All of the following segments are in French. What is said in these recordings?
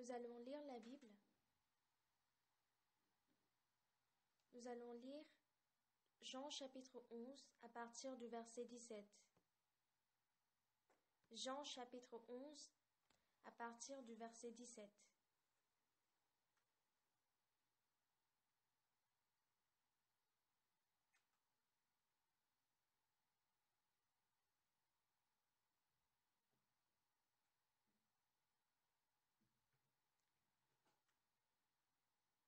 Nous allons lire la Bible. Nous allons lire Jean chapitre 11 à partir du verset 17. Jean chapitre 11 à partir du verset 17.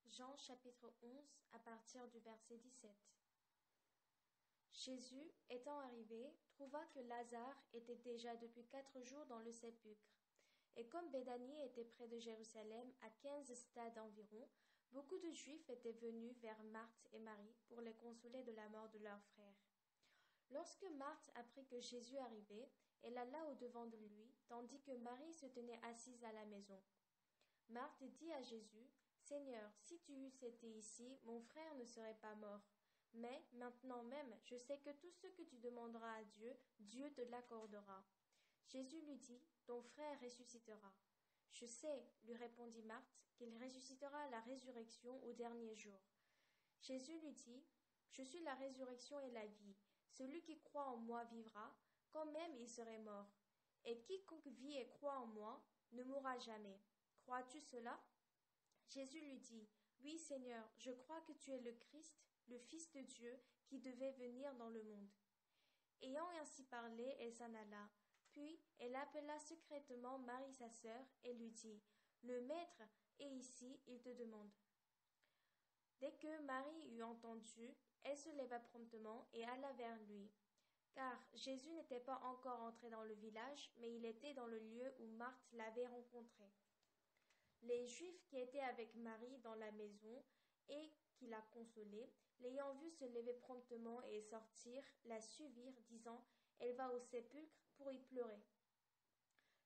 Jean chapitre 11 à partir du verset 17. Jésus, étant arrivé, trouva que Lazare était déjà depuis 4 jours dans le sépulcre. Et comme Béthanie était près de Jérusalem, à 15 stades environ, beaucoup de Juifs étaient venus vers Marthe et Marie pour les consoler de la mort de leur frère. Lorsque Marthe apprit que Jésus arrivait, elle alla au-devant de lui, tandis que Marie se tenait assise à la maison. Marthe dit à Jésus, « Seigneur, si tu eusses été ici, mon frère ne serait pas mort. Mais maintenant même, je sais que tout ce que tu demanderas à Dieu, Dieu te l'accordera. » Jésus lui dit, « Ton frère ressuscitera. » « Je sais, lui répondit Marthe, qu'il ressuscitera à la résurrection au dernier jour. Jésus lui dit, « Je suis la résurrection et la vie. Celui qui croit en moi vivra, quand même il serait mort. Et quiconque vit et croit en moi ne mourra jamais. Crois-tu cela ?» Jésus lui dit, « Oui, Seigneur, je crois que tu es le Christ, le Fils de Dieu, qui devait venir dans le monde. » Ayant ainsi parlé, elle s'en alla. Puis elle appela secrètement Marie sa sœur et lui dit, « Le Maître est ici, il te demande. » Dès que Marie eut entendu, elle se leva promptement et alla vers lui. Car Jésus n'était pas encore entré dans le village, mais il était dans le lieu où Marthe l'avait rencontré. Les Juifs qui étaient avec Marie dans la maison et qui la consolaient, l'ayant vue se lever promptement et sortir, la suivirent, disant, « Elle va au sépulcre pour y pleurer. »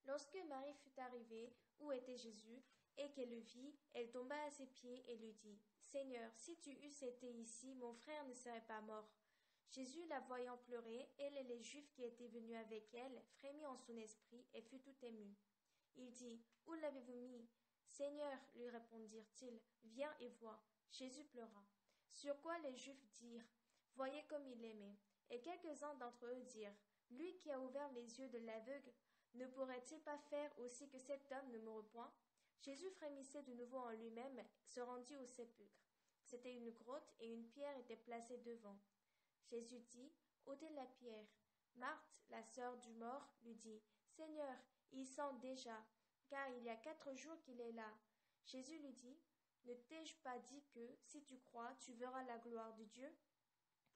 Lorsque Marie fut arrivée où était Jésus, et qu'elle le vit, elle tomba à ses pieds et lui dit, « Seigneur, si tu eusses été ici, mon frère ne serait pas mort. » Jésus, la voyant pleurer, elle et les Juifs qui étaient venus avec elle, frémit en son esprit et fut tout ému. Il dit, « Où l'avez-vous mis ?» « Seigneur, lui répondirent-ils, viens et vois. » Jésus pleura. Sur quoi les Juifs dirent, « Voyez comme il l'aimait. » Et quelques-uns d'entre eux dirent, « Lui qui a ouvert les yeux de l'aveugle, ne pourrait-il pas faire aussi que cet homme ne mourut point ?» Jésus frémissait de nouveau en lui-même, se rendit au sépulcre. C'était une grotte et une pierre était placée devant. Jésus dit, « ôtez la pierre. » Marthe, la sœur du mort, lui dit, « Seigneur, il sent déjà, car il y a 4 jours qu'il est là. » Jésus lui dit, « Ne t'ai-je pas dit que, si tu crois, tu verras la gloire de Dieu ?»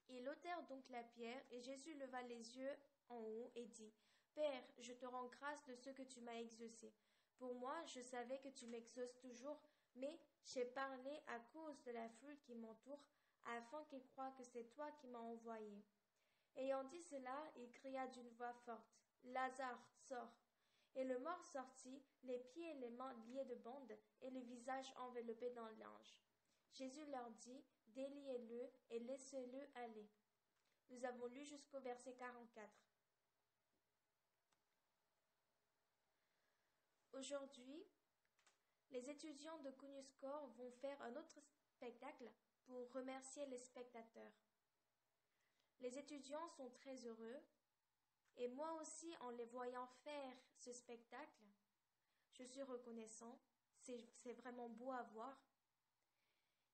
Ils ôtèrent donc la pierre, et Jésus leva les yeux en haut et dit, « Père, je te rends grâce de ce que tu m'as exaucé. Pour moi, je savais que tu m'exauces toujours, mais j'ai parlé à cause de la foule qui m'entoure, afin qu'ils croient que c'est toi qui m'as envoyé. » Ayant dit cela, il cria d'une voix forte, « Lazare, sors !» Et le mort sortit, les pieds et les mains liés de bandes, et le visage enveloppé d'un linge. Jésus leur dit, « Déliez-le et laissez-le aller. » Nous avons lu jusqu'au verset 44. Aujourd'hui, les étudiants de Kunuscore vont faire un autre spectacle pour remercier les spectateurs. Les étudiants sont très heureux, et moi aussi, en les voyant faire ce spectacle, je suis reconnaissant, c'est vraiment beau à voir.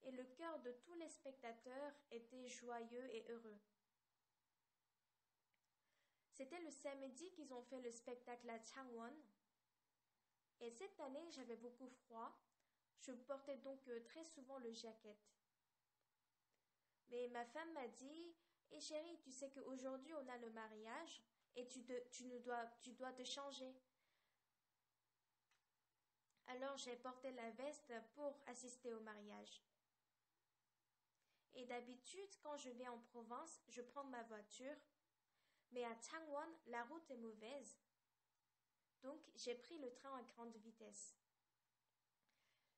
Et le cœur de tous les spectateurs était joyeux et heureux. C'était le samedi qu'ils ont fait le spectacle à Changwon. Et cette année, j'avais beaucoup froid. Je portais donc très souvent le jacket. Mais ma femme m'a dit, « Eh chérie, tu sais qu'aujourd'hui on a le mariage et tu dois te changer. » Alors j'ai porté la veste pour assister au mariage. Et d'habitude, quand je vais en province, je prends ma voiture. Mais à Changwon, la route est mauvaise. Donc j'ai pris le train à grande vitesse.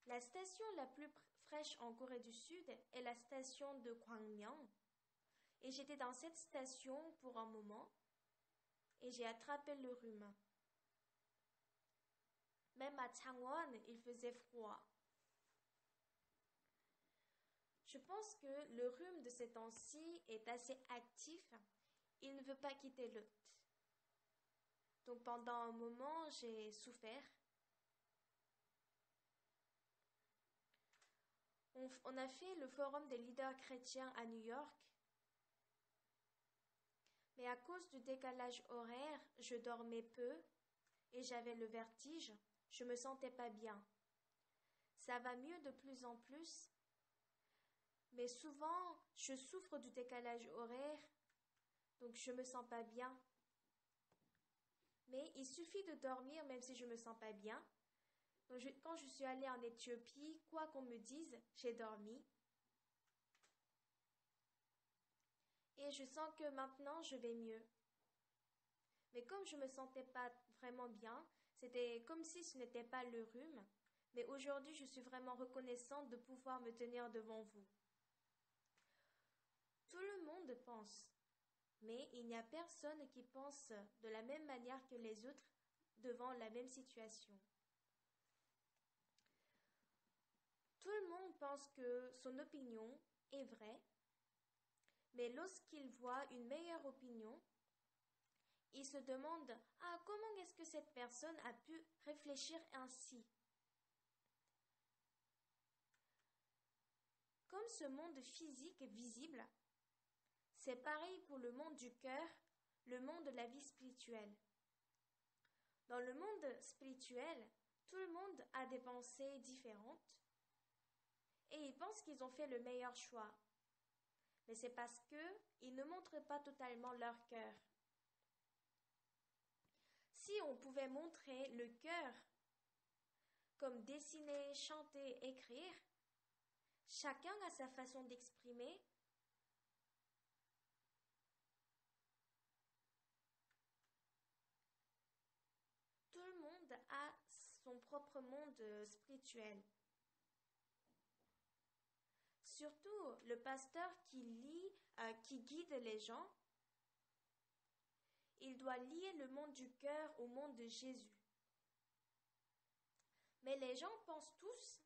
La station la plus fraîche en Corée du Sud est la station de Gwangmyeong. Et j'étais dans cette station pour un moment et j'ai attrapé le rhume. Même à Changwon, il faisait froid. Je pense que le rhume de ces temps-ci est assez actif. Il ne veut pas quitter l'hôte. Donc pendant un moment, j'ai souffert. On a fait le forum des leaders chrétiens à New York. Mais à cause du décalage horaire, je dormais peu et j'avais le vertige. Je me sentais pas bien. Ça va mieux de plus en plus. Mais souvent, je souffre du décalage horaire, donc je me sens pas bien. Mais il suffit de dormir même si je me sens pas bien. Donc quand je suis allée en Éthiopie, quoi qu'on me dise, j'ai dormi. Et je sens que maintenant, je vais mieux. Mais comme je me sentais pas vraiment bien, c'était comme si ce n'était pas le rhume. Mais aujourd'hui, je suis vraiment reconnaissante de pouvoir me tenir devant vous. Tout le monde pense, mais il n'y a personne qui pense de la même manière que les autres devant la même situation. Tout le monde pense que son opinion est vraie, mais lorsqu'il voit une meilleure opinion, il se demande « Ah, comment est-ce que cette personne a pu réfléchir ainsi ?» Comme ce monde physique est visible, c'est pareil pour le monde du cœur, le monde de la vie spirituelle. Dans le monde spirituel, tout le monde a des pensées différentes et ils pensent qu'ils ont fait le meilleur choix. Mais c'est parce qu'ils ne montrent pas totalement leur cœur. Si on pouvait montrer le cœur comme dessiner, chanter, écrire, chacun a sa façon d'exprimer. Tout le monde a son propre monde spirituel. Surtout le pasteur qui lit, qui guide les gens, il doit lier le monde du cœur au monde de Jésus. Mais les gens pensent tous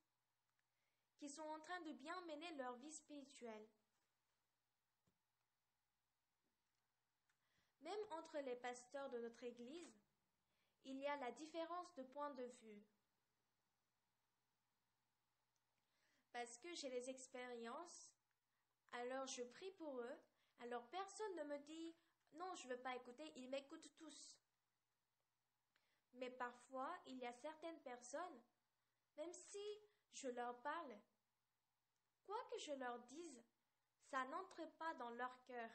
qu'ils sont en train de bien mener leur vie spirituelle. Même entre les pasteurs de notre Église, il y a la différence de point de vue. Parce que j'ai les expériences, alors je prie pour eux, alors personne ne me dit « Non, je ne veux pas écouter », ils m'écoutent tous. Mais parfois, il y a certaines personnes, même si je leur parle, quoi que je leur dise, ça n'entre pas dans leur cœur.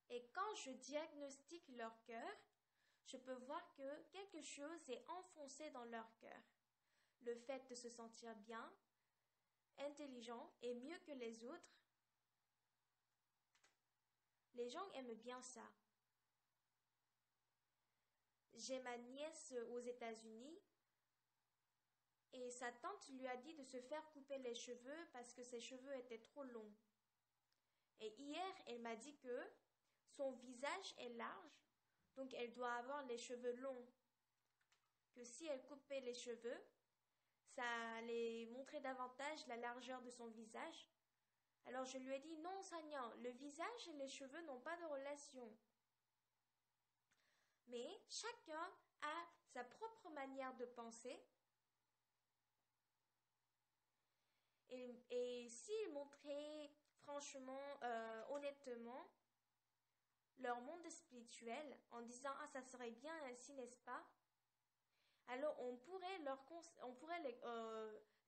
Et quand je diagnostique leur cœur, je peux voir que quelque chose est enfoncé dans leur cœur. Le fait de se sentir bien, intelligent et mieux que les autres, les gens aiment bien ça. J'ai ma nièce aux États-Unis et sa tante lui a dit de se faire couper les cheveux parce que ses cheveux étaient trop longs. Et hier, elle m'a dit que son visage est large, donc elle doit avoir les cheveux longs. Que si elle coupait les cheveux, ça allait montrer davantage la largeur de son visage. Alors je lui ai dit, non Sanya, le visage et les cheveux n'ont pas de relation. Mais chacun a sa propre manière de penser. Et s'ils montraient franchement, honnêtement, leur monde spirituel en disant « Ah, ça serait bien ainsi, n'est-ce pas ?» Alors on pourrait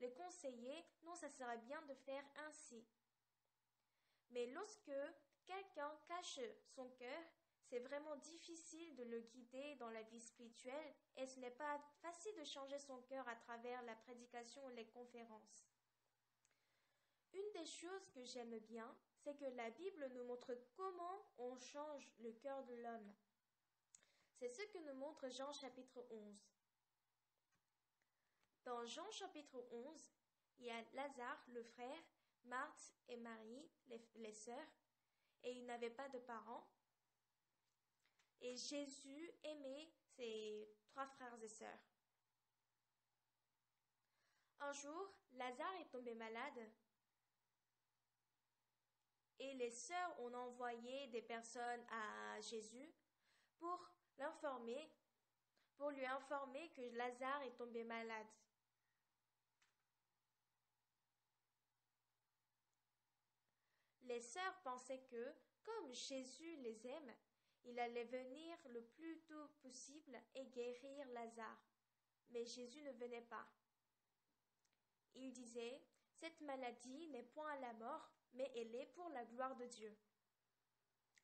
les conseiller « Non, ça serait bien de faire ainsi. » Mais lorsque quelqu'un cache son cœur, c'est vraiment difficile de le guider dans la vie spirituelle et ce n'est pas facile de changer son cœur à travers la prédication ou les conférences. Une des choses que j'aime bien, c'est que la Bible nous montre comment on change le cœur de l'homme. C'est ce que nous montre Jean chapitre 11. Dans Jean chapitre 11, il y a Lazare, le frère, Marthe et Marie, les sœurs, et ils n'avaient pas de parents. Et Jésus aimait ses 3 frères et sœurs. Un jour, Lazare est tombé malade et les sœurs ont envoyé des personnes à Jésus pour l'informer, pour lui informer que Lazare est tombé malade. Les sœurs pensaient que, comme Jésus les aime, il allait venir le plus tôt possible et guérir Lazare. Mais Jésus ne venait pas. Il disait, « Cette maladie n'est point la mort, mais elle est pour la gloire de Dieu. »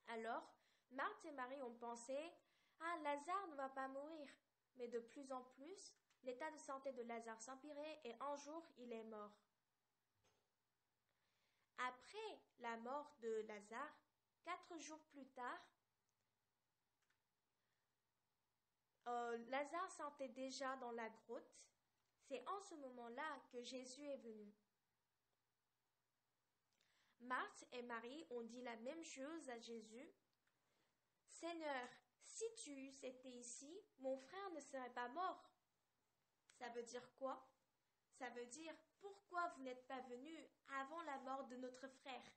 Alors, Marthe et Marie ont pensé, « Ah, Lazare ne va pas mourir. » Mais de plus en plus, l'état de santé de Lazare s'empirait et un jour, il est mort. Après la mort de Lazare, 4 jours plus tard, Lazare sentait déjà dans la grotte. C'est en ce moment-là que Jésus est venu. Marthe et Marie ont dit la même chose à Jésus. « Seigneur, si tu étais ici, mon frère ne serait pas mort. » Ça veut dire quoi? Ça veut dire, pourquoi vous n'êtes pas venu avant la mort de notre frère?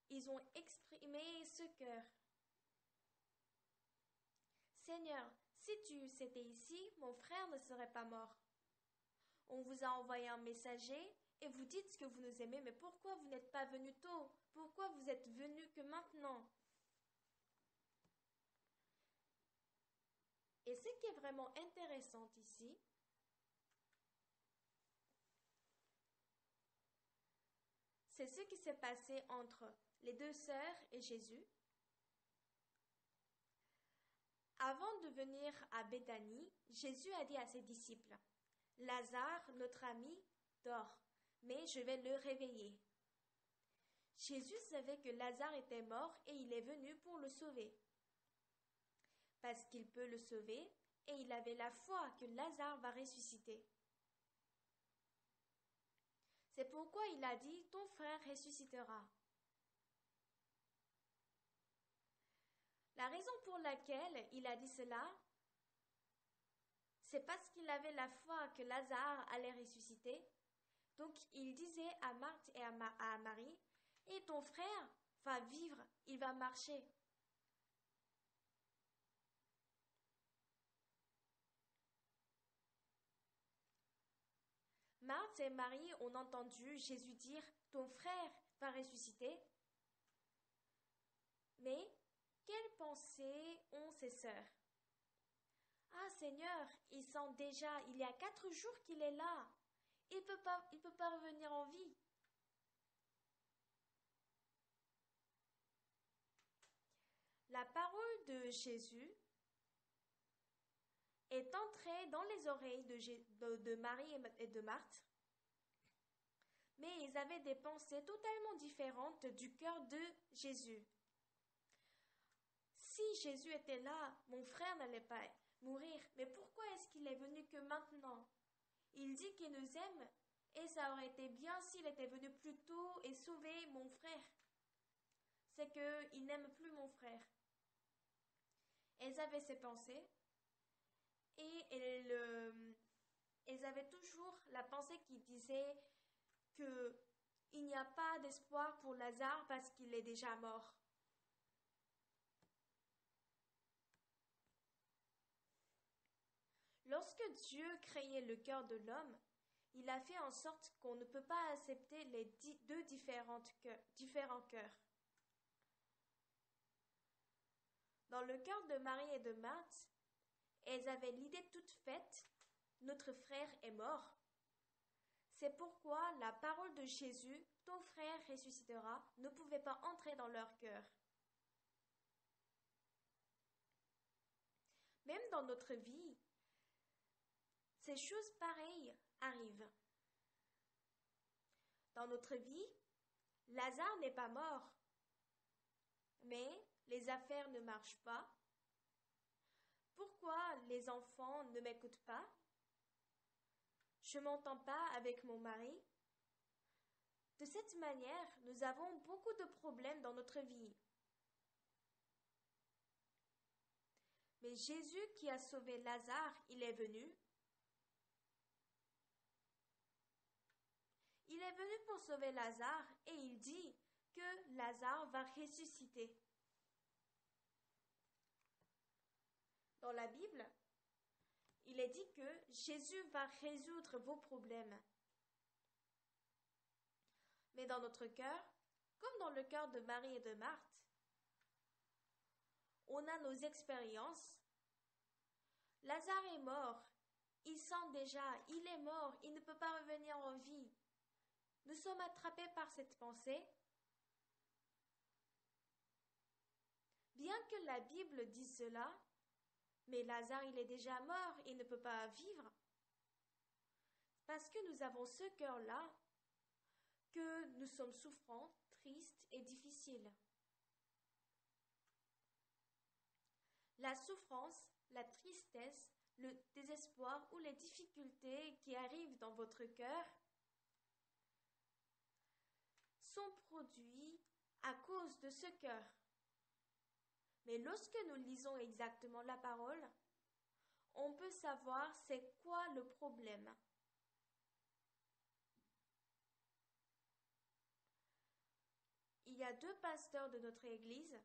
Ils ont exprimé ce cœur. Seigneur, si tu étais ici, mon frère ne serait pas mort. On vous a envoyé un messager et vous dites que vous nous aimez, mais pourquoi vous n'êtes pas venu tôt? Pourquoi vous êtes venu que maintenant? Et ce qui est vraiment intéressant ici, c'est ce qui s'est passé entre les 2 sœurs et Jésus. Avant de venir à Béthanie, Jésus a dit à ses disciples, « Lazare, notre ami, dort, mais je vais le réveiller. » Jésus savait que Lazare était mort et il est venu pour le sauver. Parce qu'il peut le sauver et il avait la foi que Lazare va ressusciter. C'est pourquoi il a dit, « Ton frère ressuscitera. » La raison pour laquelle il a dit cela, c'est parce qu'il avait la foi que Lazare allait ressusciter. Donc il disait à Marthe et à Marie, « Et ton frère va vivre, il va marcher. » Marthe et Marie ont entendu Jésus dire, « Ton frère va ressusciter. » Mais quelles pensées ont ces sœurs? « Ah Seigneur, il y a 4 jours qu'il est là. Il peut pas revenir en vie. » La parole de Jésus est entrée dans les oreilles de Marie et de Marthe, mais ils avaient des pensées totalement différentes du cœur de Jésus. Si Jésus était là, mon frère n'allait pas mourir, mais pourquoi est-ce qu'il est venu que maintenant? Il dit qu'il nous aime, et ça aurait été bien s'il était venu plus tôt et sauver mon frère. C'est qu'il n'aime plus mon frère. Elles avaient ces pensées, et elles avaient toujours la pensée qui disait qu'il n'y a pas d'espoir pour Lazare parce qu'il est déjà mort. Lorsque Dieu créait le cœur de l'homme, il a fait en sorte qu'on ne peut pas accepter les 2 différents cœurs. Dans le cœur de Marie et de Marthe, elles avaient l'idée toute faite, notre frère est mort. C'est pourquoi la parole de Jésus, ton frère ressuscitera, ne pouvait pas entrer dans leur cœur. Même dans notre vie, ces choses pareilles arrivent. Dans notre vie, Lazare n'est pas mort, mais les affaires ne marchent pas. Pourquoi les enfants ne m'écoutent pas? Je ne m'entends pas avec mon mari. De cette manière, nous avons beaucoup de problèmes dans notre vie. Mais Jésus qui a sauvé Lazare, il est venu. Il est venu pour sauver Lazare et il dit que Lazare va ressusciter. Dans la Bible, il est dit que Jésus va résoudre vos problèmes. Mais dans notre cœur, comme dans le cœur de Marie et de Marthe, on a nos expériences. Lazare est mort. Il sent déjà, il est mort, il ne peut pas revenir en vie. Nous sommes attrapés par cette pensée. Bien que la Bible dise cela, mais Lazare, il est déjà mort, il ne peut pas vivre. Parce que nous avons ce cœur-là, que nous sommes souffrants, tristes et difficiles. La souffrance, la tristesse, le désespoir ou les difficultés qui arrivent dans votre cœur sont produits à cause de ce cœur. Mais lorsque nous lisons exactement la parole, on peut savoir c'est quoi le problème. Il y a 2 pasteurs de notre église,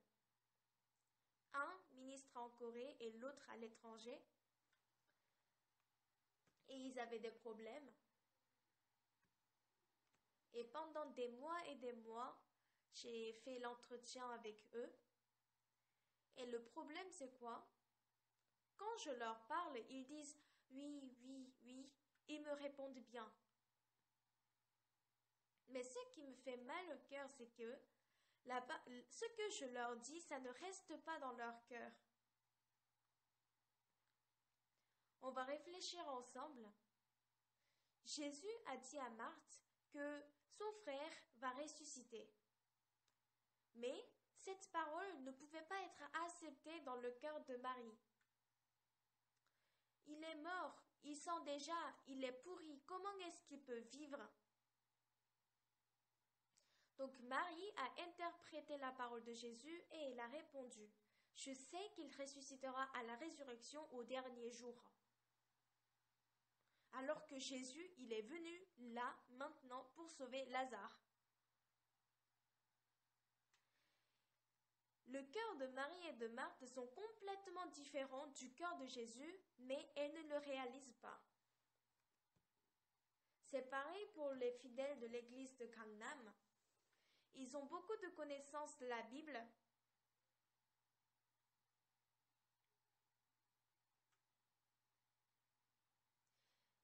un ministre en Corée et l'autre à l'étranger, et ils avaient des problèmes. Et pendant des mois, j'ai fait l'entretien avec eux. Et le problème, c'est quoi? Quand je leur parle, ils disent oui, oui, oui. Ils me répondent bien. Mais ce qui me fait mal au cœur, c'est que ce que je leur dis, ça ne reste pas dans leur cœur. On va réfléchir ensemble. Jésus a dit à Marthe que son frère va ressusciter. Mais cette parole ne pouvait pas être acceptée dans le cœur de Marie. Il est mort, il sent déjà, il est pourri. Comment est-ce qu'il peut vivre? Donc Marie a interprété la parole de Jésus et elle a répondu, « Je sais qu'il ressuscitera à la résurrection au dernier jour. » Alors que Jésus, il est venu là, maintenant, pour sauver Lazare. Le cœur de Marie et de Marthe sont complètement différents du cœur de Jésus, mais elles ne le réalisent pas. C'est pareil pour les fidèles de l'église de Gangnam. Ils ont beaucoup de connaissances de la Bible.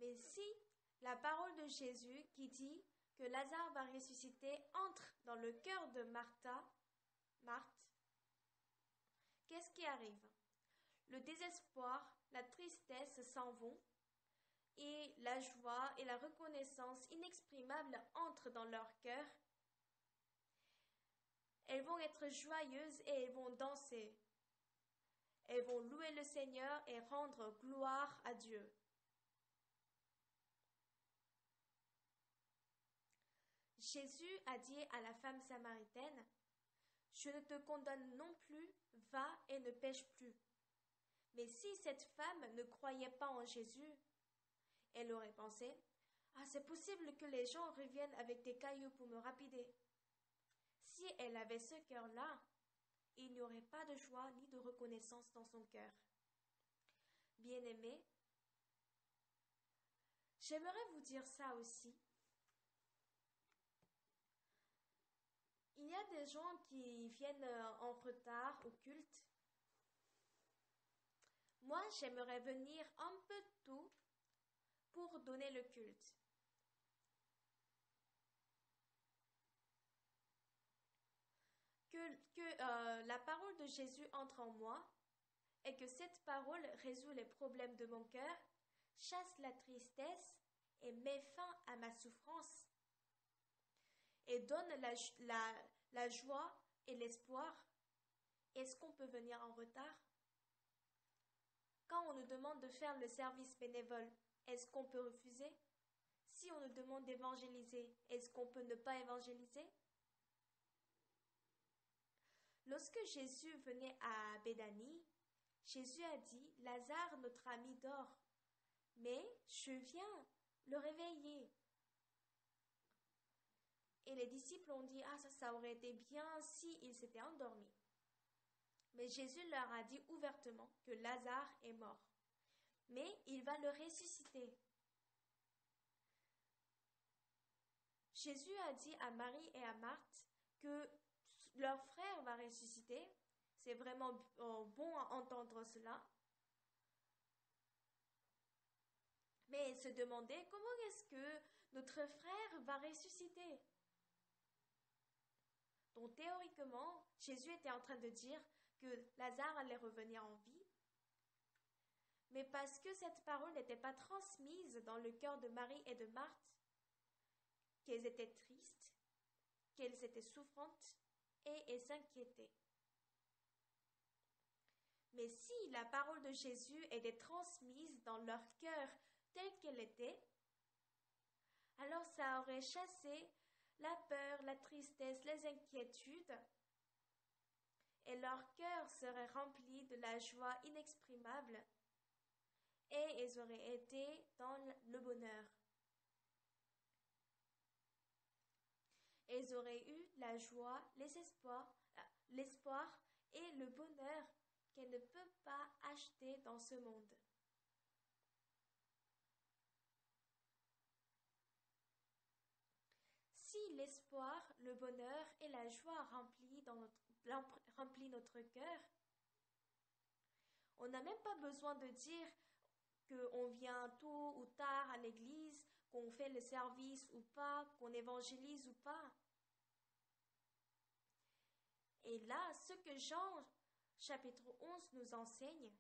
Mais si la parole de Jésus qui dit que Lazare va ressusciter entre dans le cœur de Marthe, qu'est-ce qui arrive? Le désespoir, la tristesse s'en vont et la joie et la reconnaissance inexprimable entrent dans leur cœur. Elles vont être joyeuses et elles vont danser. Elles vont louer le Seigneur et rendre gloire à Dieu. Jésus a dit à la femme samaritaine, « Je ne te condamne non plus, va et ne pêche plus. » Mais si cette femme ne croyait pas en Jésus, elle aurait pensé, « Ah, c'est possible que les gens reviennent avec des cailloux pour me rapider. » Si elle avait ce cœur-là, il n'y aurait pas de joie ni de reconnaissance dans son cœur. Bien-aimés, j'aimerais vous dire ça aussi. Il y a des gens qui viennent en retard au culte. Moi, j'aimerais venir un peu tôt pour donner le culte. Que la parole de Jésus entre en moi et que cette parole résout les problèmes de mon cœur, chasse la tristesse et met fin à ma souffrance et donne la joie et l'espoir. Est-ce qu'on peut venir en retard? Quand on nous demande de faire le service bénévole, est-ce qu'on peut refuser? Si on nous demande d'évangéliser, est-ce qu'on peut ne pas évangéliser? Lorsque Jésus venait à Béthanie, Jésus a dit, Lazare, notre ami, dort, mais je viens le réveiller. Et les disciples ont dit, ah, ça aurait été bien s'il s'était endormi. Mais Jésus leur a dit ouvertement que Lazare est mort, mais il va le ressusciter. Jésus a dit à Marie et à Marthe que leur frère va ressusciter. C'est vraiment bon à entendre cela. Mais ils se demandaient comment est-ce que notre frère va ressusciter. Donc théoriquement, Jésus était en train de dire que Lazare allait revenir en vie. Mais parce que cette parole n'était pas transmise dans le cœur de Marie et de Marthe, qu'elles étaient tristes, qu'elles étaient souffrantes et elles s'inquiétaient. Mais si la parole de Jésus était transmise dans leur cœur telle qu'elle était, alors ça aurait chassé la peur, la tristesse, les inquiétudes, et leur cœur serait rempli de la joie inexprimable, et ils auraient été dans le bonheur. Ils auraient eu la joie, l'espoir et le bonheur qu'elles ne peuvent pas acheter dans ce monde. Si l'espoir, le bonheur et la joie remplissent notre cœur, on n'a même pas besoin de dire qu'on vient tôt ou tard à l'église, qu'on fait le service ou pas, qu'on évangélise ou pas. Et là, ce que Jean, chapitre 11, nous enseigne,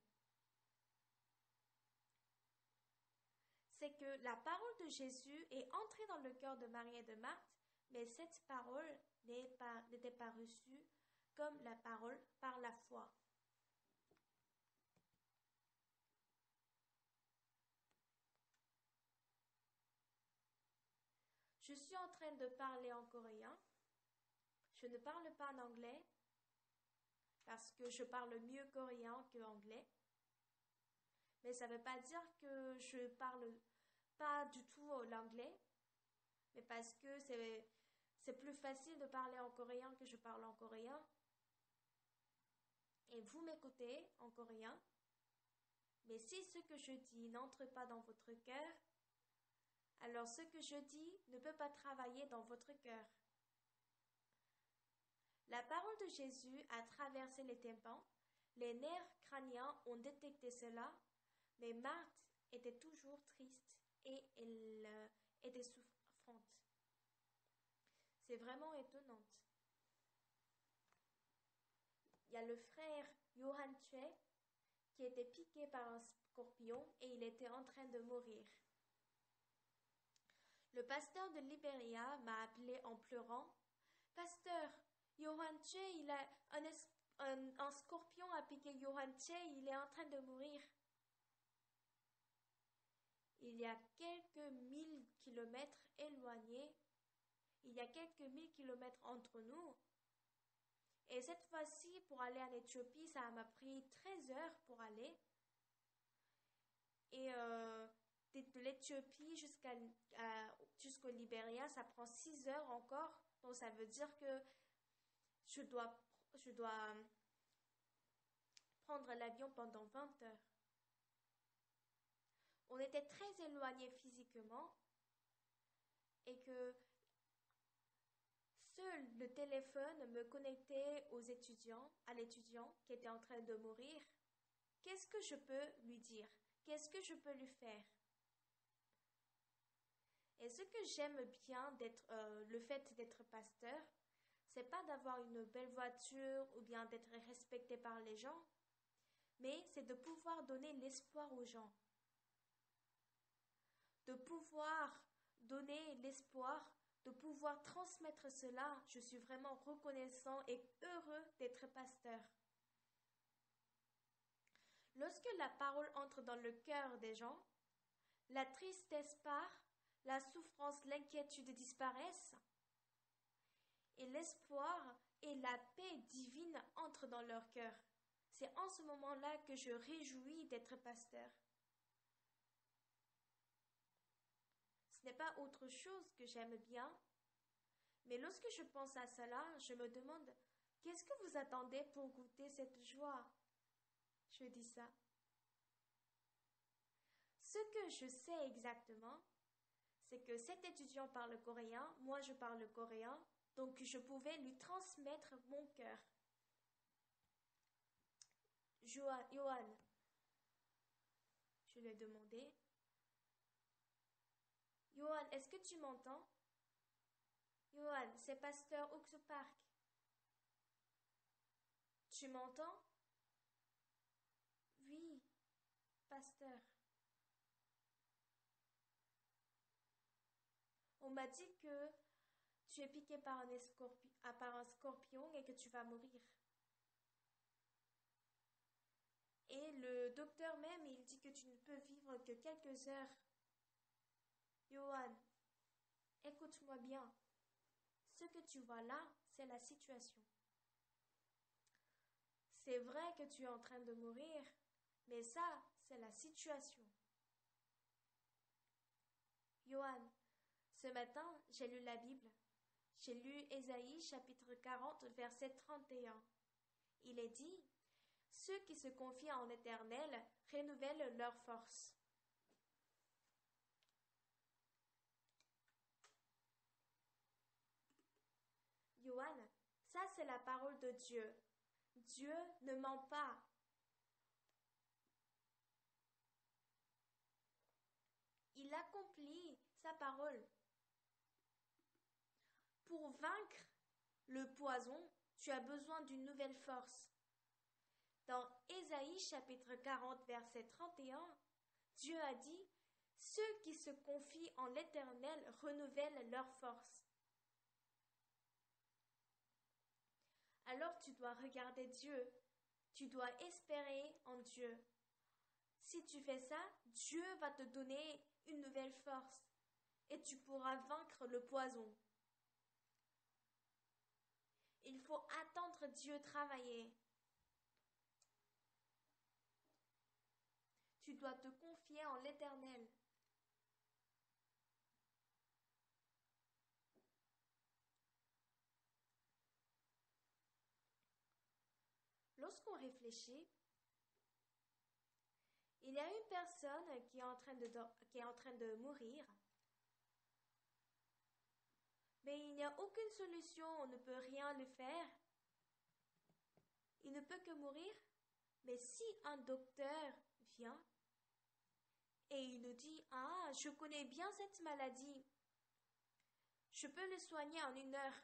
c'est que la parole de Jésus est entrée dans le cœur de Marie et de Marthe, mais cette parole n'était pas reçue comme la parole par la foi. Je suis en train de parler en coréen. Je ne parle pas en anglais parce que je parle mieux coréen que anglais. Mais ça ne veut pas dire que je parle pas du tout l'anglais, mais parce que c'est plus facile de parler en coréen que je parle en coréen. Et vous m'écoutez en coréen, mais si ce que je dis n'entre pas dans votre cœur, alors ce que je dis ne peut pas travailler dans votre cœur. La parole de Jésus a traversé les tympans, les nerfs crâniens ont détecté cela, mais Marthe était toujours triste et elle était souffrante. C'est vraiment étonnant. Il y a le frère Johan Tue qui était piqué par un scorpion et il était en train de mourir. Le pasteur de Liberia m'a appelé en pleurant. « Pasteur, Johan Tue, il a un scorpion a piqué Johan Tue, il est en train de mourir. » Il y a quelques 1000 kilomètres éloignés, il y a quelques 1000 kilomètres entre nous. Et cette fois-ci, pour aller en Éthiopie, ça m'a pris 13 heures pour aller. Et de l'Éthiopie jusqu'au Libéria, ça prend 6 heures encore. Donc ça veut dire que je dois prendre l'avion pendant 20 heures. On était très éloignés physiquement et que seul le téléphone me connectait à l'étudiant qui était en train de mourir. Qu'est-ce que je peux lui dire? Qu'est-ce que je peux lui faire? Et ce que j'aime bien le fait d'être pasteur, c'est pas d'avoir une belle voiture ou bien d'être respecté par les gens, mais c'est de pouvoir donner l'espoir aux gens. De pouvoir donner l'espoir, de pouvoir transmettre cela. Je suis vraiment reconnaissant et heureux d'être pasteur. Lorsque la parole entre dans le cœur des gens, la tristesse part, la souffrance, l'inquiétude disparaissent, et l'espoir et la paix divine entrent dans leur cœur. C'est en ce moment-là que je réjouis d'être pasteur. Ce n'est pas autre chose que j'aime bien, mais lorsque je pense à cela, je me demande, qu'est-ce que vous attendez pour goûter cette joie? Je dis ça. Ce que je sais exactement, c'est que cet étudiant parle coréen, moi je parle coréen, donc je pouvais lui transmettre mon cœur. Johan, je lui ai demandé. Johan, est-ce que tu m'entends? Johan, c'est pasteur Oaks Park. Tu m'entends? Oui, pasteur. On m'a dit que tu es piqué par un scorpion et que tu vas mourir. Et le docteur même, il dit que tu ne peux vivre que quelques heures. Johan, écoute-moi bien. Ce que tu vois là, c'est la situation. C'est vrai que tu es en train de mourir, mais ça, c'est la situation. Johan, ce matin, j'ai lu la Bible. J'ai lu Ésaïe chapitre 40, verset 31. Il est dit, « Ceux qui se confient en l'Éternel renouvellent leur force. » Johan, ça c'est la parole de Dieu. Dieu ne ment pas. Il accomplit sa parole. Pour vaincre le poison, tu as besoin d'une nouvelle force. Dans Ésaïe chapitre 40, verset 31, Dieu a dit, « Ceux qui se confient en l'Éternel renouvellent leur force. » Alors tu dois regarder Dieu, tu dois espérer en Dieu. Si tu fais ça, Dieu va te donner une nouvelle force et tu pourras vaincre le poison. Il faut attendre Dieu travailler. Tu dois te confier en l'Éternel. Lorsqu'on réfléchit, il y a une personne qui est en train de mourir, mais il n'y a aucune solution, on ne peut rien lui faire. Il ne peut que mourir, mais si un docteur vient et il nous dit « Ah, je connais bien cette maladie, je peux le soigner en 1 heure. »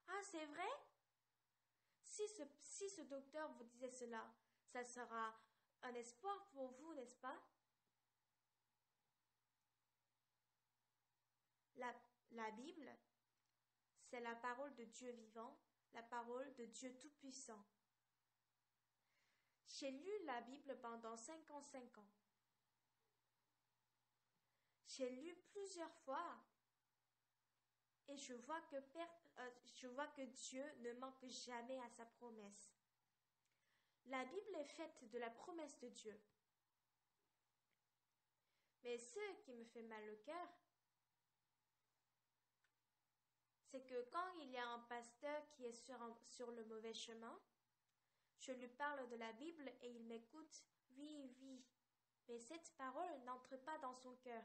Ah, c'est vrai? Si ce docteur vous disait cela, ça sera un espoir pour vous, n'est-ce pas? La Bible, c'est la parole de Dieu vivant, la parole de Dieu tout-puissant. J'ai lu la Bible pendant 55 ans. J'ai lu plusieurs fois et je vois que Dieu ne manque jamais à sa promesse. La Bible est faite de la promesse de Dieu. Mais ce qui me fait mal au cœur, c'est que quand il y a un pasteur qui est sur le mauvais chemin, je lui parle de la Bible et il m'écoute, oui, oui, mais cette parole n'entre pas dans son cœur.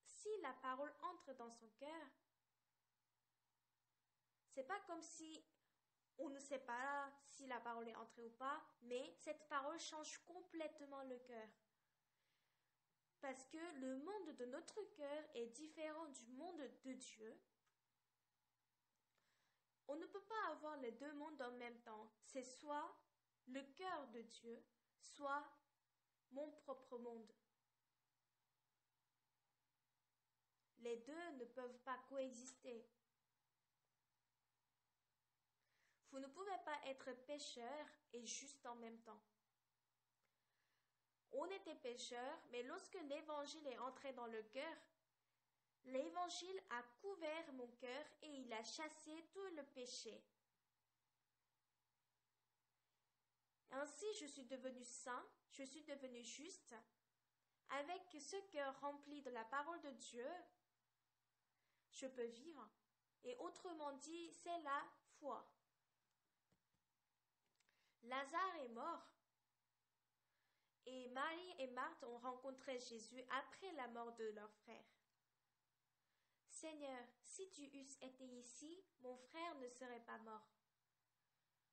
Si la parole entre dans son cœur, c'est pas comme si on ne sait pas si la parole est entrée ou pas, mais cette parole change complètement le cœur. Parce que le monde de notre cœur est différent du monde de Dieu. On ne peut pas avoir les deux mondes en même temps. C'est soit le cœur de Dieu, soit mon propre monde. Les deux ne peuvent pas coexister. Vous ne pouvez pas être pécheur et juste en même temps. On était pécheurs, mais lorsque l'évangile est entré dans le cœur, l'évangile a couvert mon cœur et il a chassé tout le péché. Ainsi, je suis devenu saint, je suis devenu juste. Avec ce cœur rempli de la parole de Dieu, je peux vivre. Et autrement dit, c'est la foi. Lazare est mort. Et Marie et Marthe ont rencontré Jésus après la mort de leur frère. Seigneur, si tu eusses été ici, mon frère ne serait pas mort.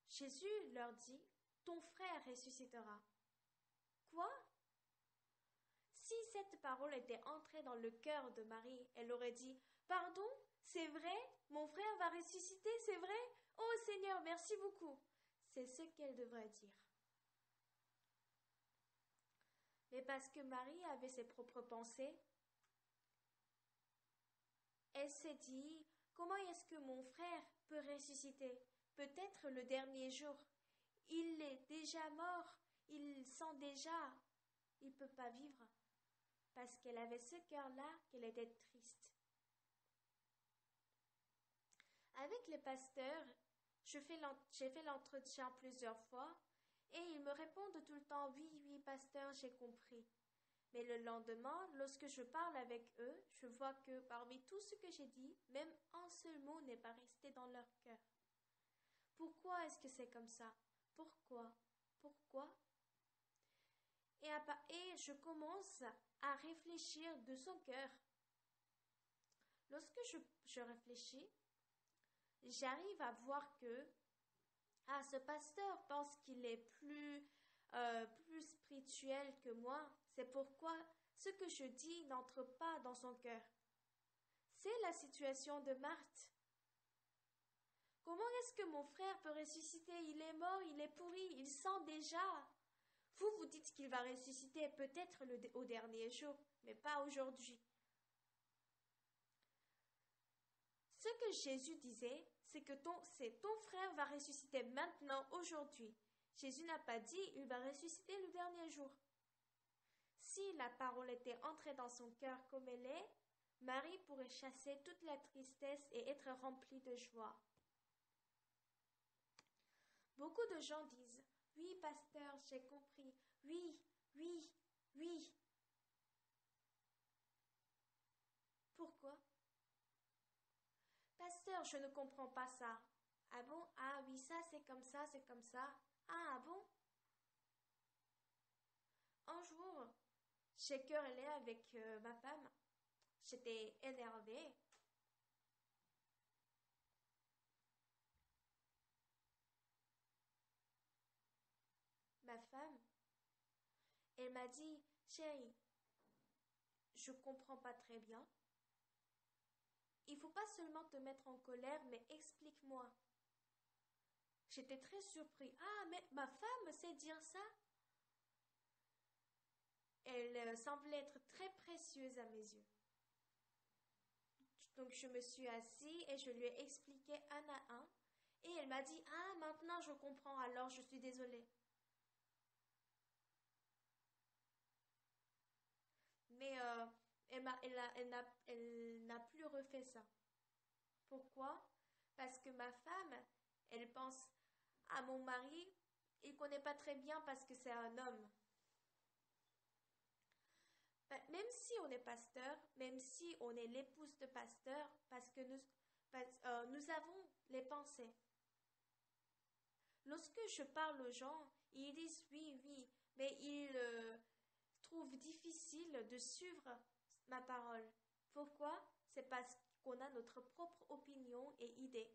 Jésus leur dit, ton frère ressuscitera. Quoi? Si cette parole était entrée dans le cœur de Marie, elle aurait dit, pardon, c'est vrai, mon frère va ressusciter, c'est vrai? Oh Seigneur, merci beaucoup. C'est ce qu'elle devrait dire. Mais parce que Marie avait ses propres pensées, elle s'est dit, comment est-ce que mon frère peut ressusciter? Peut-être le dernier jour. Il est déjà mort, il sent déjà, il ne peut pas vivre. Parce qu'elle avait ce cœur-là, qu'elle était triste. Avec les pasteurs, j'ai fait l'entretien plusieurs fois et ils me répondent tout le temps, oui, oui, pasteur, j'ai compris. Mais le lendemain, lorsque je parle avec eux, je vois que parmi tout ce que j'ai dit, même un seul mot n'est pas resté dans leur cœur. Pourquoi est-ce que c'est comme ça? Pourquoi? Pourquoi? Et je commence à réfléchir de son cœur. Lorsque je réfléchis, j'arrive à voir que ce pasteur pense qu'il est plus spirituel que moi. C'est pourquoi ce que je dis n'entre pas dans son cœur. C'est la situation de Marthe. Comment est-ce que mon frère peut ressusciter? Il est mort, il est pourri, il sent déjà. Vous dites qu'il va ressusciter peut-être au dernier jour, mais pas aujourd'hui. Ce que Jésus disait, c'est que ton frère va ressusciter maintenant, aujourd'hui. Jésus n'a pas dit il va ressusciter le dernier jour. Si la parole était entrée dans son cœur comme elle est, Marie pourrait chasser toute la tristesse et être remplie de joie. Beaucoup de gens disent « Oui, pasteur, j'ai compris. Oui, oui, oui. » Pourquoi? Pasteur, je ne comprends pas ça. Ah bon? Ah oui, ça c'est comme ça, c'est comme ça. Ah bon? Un jour, j'ai querellé avec ma femme. J'étais énervée. Ma femme, elle m'a dit, chérie, je comprends pas très bien. Il faut pas seulement te mettre en colère, mais explique-moi. J'étais très surpris. Ah, mais ma femme sait dire ça? Elle semblait être très précieuse à mes yeux. Donc je me suis assise et je lui ai expliqué un à un. Et elle m'a dit, ah, maintenant je comprends, alors je suis désolée. Mais elle n'a plus refait ça. Pourquoi? Parce que ma femme, elle pense à mon mari, il ne connaît pas très bien parce que c'est un homme. Même si on est pasteur, même si on est l'épouse de pasteur, parce que nous avons les pensées. Lorsque je parle aux gens, ils disent oui, oui, mais ils trouvent difficile de suivre ma parole. Pourquoi? C'est parce qu'on a notre propre opinion et idée.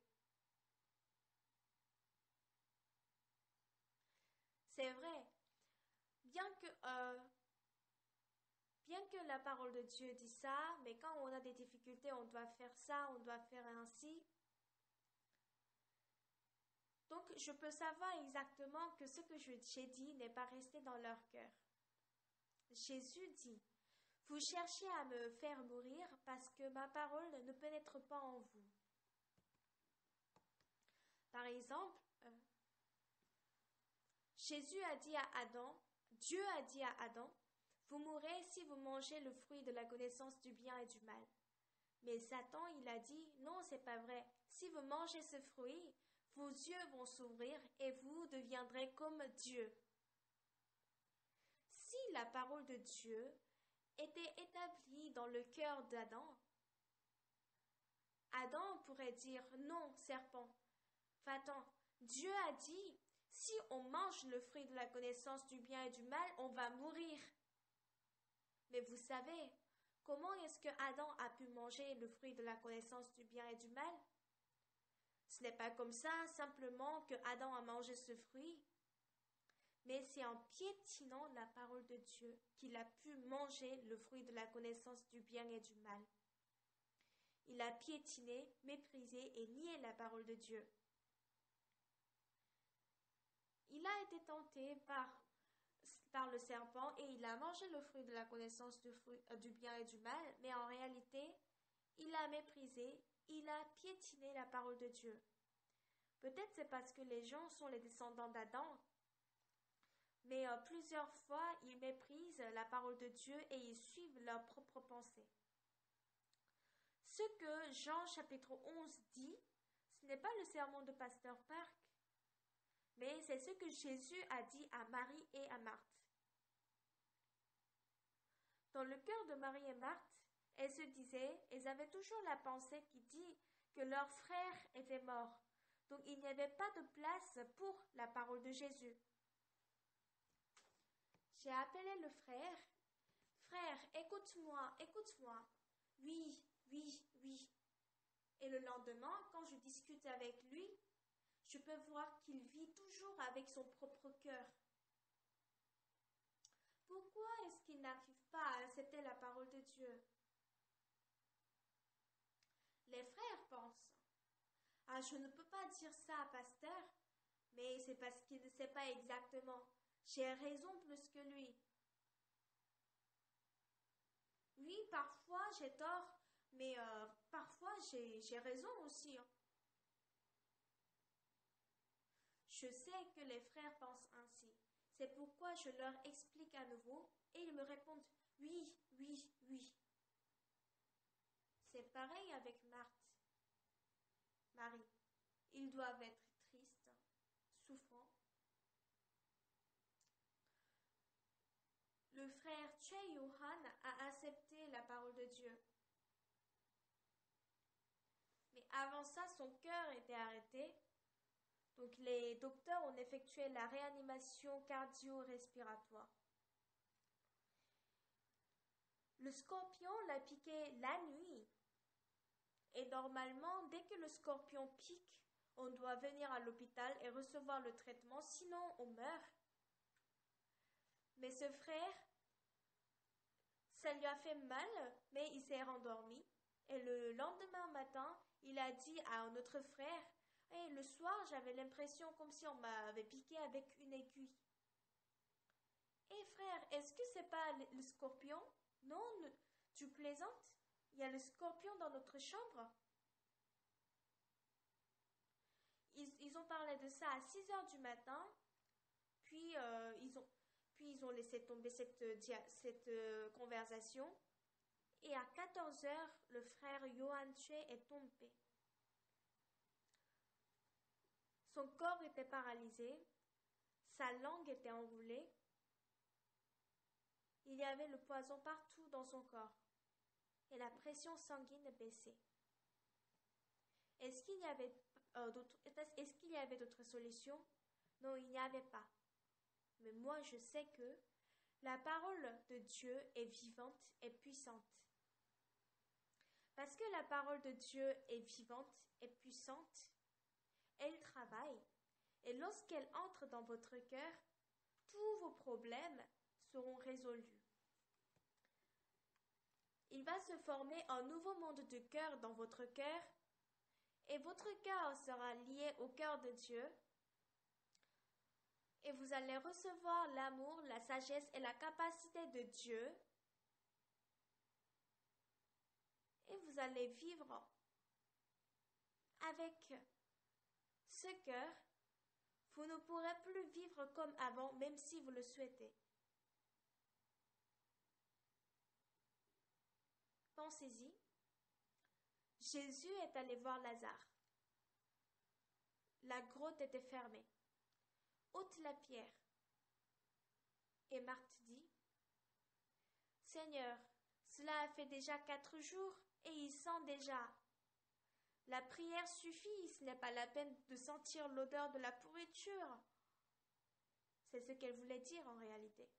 C'est vrai, bien que, bien que la parole de Dieu dit ça, mais quand on a des difficultés, on doit faire ça, on doit faire ainsi. Donc, je peux savoir exactement que ce que j'ai dit n'est pas resté dans leur cœur. Jésus dit, vous cherchez à me faire mourir parce que ma parole ne pénètre pas en vous. Par exemple, Jésus a dit à Adam, Dieu a dit à Adam, vous mourrez si vous mangez le fruit de la connaissance du bien et du mal. Mais Satan, il a dit, non, c'est pas vrai. Si vous mangez ce fruit, vos yeux vont s'ouvrir et vous deviendrez comme Dieu. Si la parole de Dieu était établie dans le cœur d'Adam, Adam pourrait dire non, serpent, va-t'en. Dieu a dit, si on mange le fruit de la connaissance du bien et du mal, on va mourir. Mais vous savez, comment est-ce que Adam a pu manger le fruit de la connaissance du bien et du mal? Ce n'est pas comme ça, simplement que Adam a mangé ce fruit, mais c'est en piétinant la parole de Dieu qu'il a pu manger le fruit de la connaissance du bien et du mal. Il a piétiné, méprisé et nié la parole de Dieu. Il a été tenté par le serpent et il a mangé le fruit de la connaissance du bien et du mal, mais en réalité, il a méprisé, il a piétiné la parole de Dieu. Peut-être c'est parce que les gens sont les descendants d'Adam, mais plusieurs fois, ils méprisent la parole de Dieu et ils suivent leurs propres pensées. Ce que Jean chapitre 11 dit, ce n'est pas le sermon de Pasteur Park, mais c'est ce que Jésus a dit à Marie et à Marthe. Dans le cœur de Marie et Marthe, elles avaient toujours la pensée qui dit que leur frère était mort. Donc il n'y avait pas de place pour la parole de Jésus. J'ai appelé le frère. Frère, écoute-moi, écoute-moi. Oui, oui, oui. Et le lendemain, quand je discute avec lui, je peux voir qu'il vit toujours avec son propre cœur. Pourquoi est-ce qu'il n'arrive pas à accepter la parole de Dieu? Les frères pensent, ah, je ne peux pas dire ça, pasteur, mais c'est parce qu'il ne sait pas exactement. J'ai raison plus que lui. Oui, parfois j'ai tort, mais parfois j'ai raison aussi. Hein. Je sais que les frères pensent ainsi. C'est pourquoi je leur explique à nouveau et ils me répondent oui, oui, oui. C'est pareil avec Marthe. Marie. Ils doivent être tristes, souffrants. Le frère Che Yohan a accepté la parole de Dieu. Mais avant ça, son cœur était arrêté. Donc les docteurs ont effectué la réanimation cardio-respiratoire. Le scorpion l'a piqué la nuit. Et normalement, dès que le scorpion pique, on doit venir à l'hôpital et recevoir le traitement, sinon on meurt. Mais ce frère, ça lui a fait mal, mais il s'est rendormi. Et le lendemain matin, il a dit à notre frère, hey, le soir, j'avais l'impression comme si on m'avait piqué avec une aiguille. Hé frère, est-ce que c'est pas le scorpion? Non, tu plaisantes? Il y a le scorpion dans notre chambre. Ils ont parlé de ça à 6 heures du matin, puis ils ont laissé tomber cette conversation. Et à 14 heures, le frère Yohan Che est tombé. Son corps était paralysé, sa langue était enroulée, il y avait le poison partout dans son corps et la pression sanguine baissait. Est-ce qu'il y avait d'autres solutions? Non, il n'y avait pas. Mais moi, je sais que la parole de Dieu est vivante et puissante. Parce que la parole de Dieu est vivante et puissante, elle travaille. Et lorsqu'elle entre dans votre cœur, tous vos problèmes seront résolus. Il va se former un nouveau monde de cœur dans votre cœur et votre cœur sera lié au cœur de Dieu et vous allez recevoir l'amour, la sagesse et la capacité de Dieu et vous allez vivre avec ce cœur. Vous ne pourrez plus vivre comme avant, même si vous le souhaitez. Pensez-y. Jésus est allé voir Lazare. La grotte était fermée. Ôte la pierre. Et Marthe dit, Seigneur, cela a fait déjà 4 jours et il sent déjà. La prière suffit, ce n'est pas la peine de sentir l'odeur de la pourriture. C'est ce qu'elle voulait dire en réalité.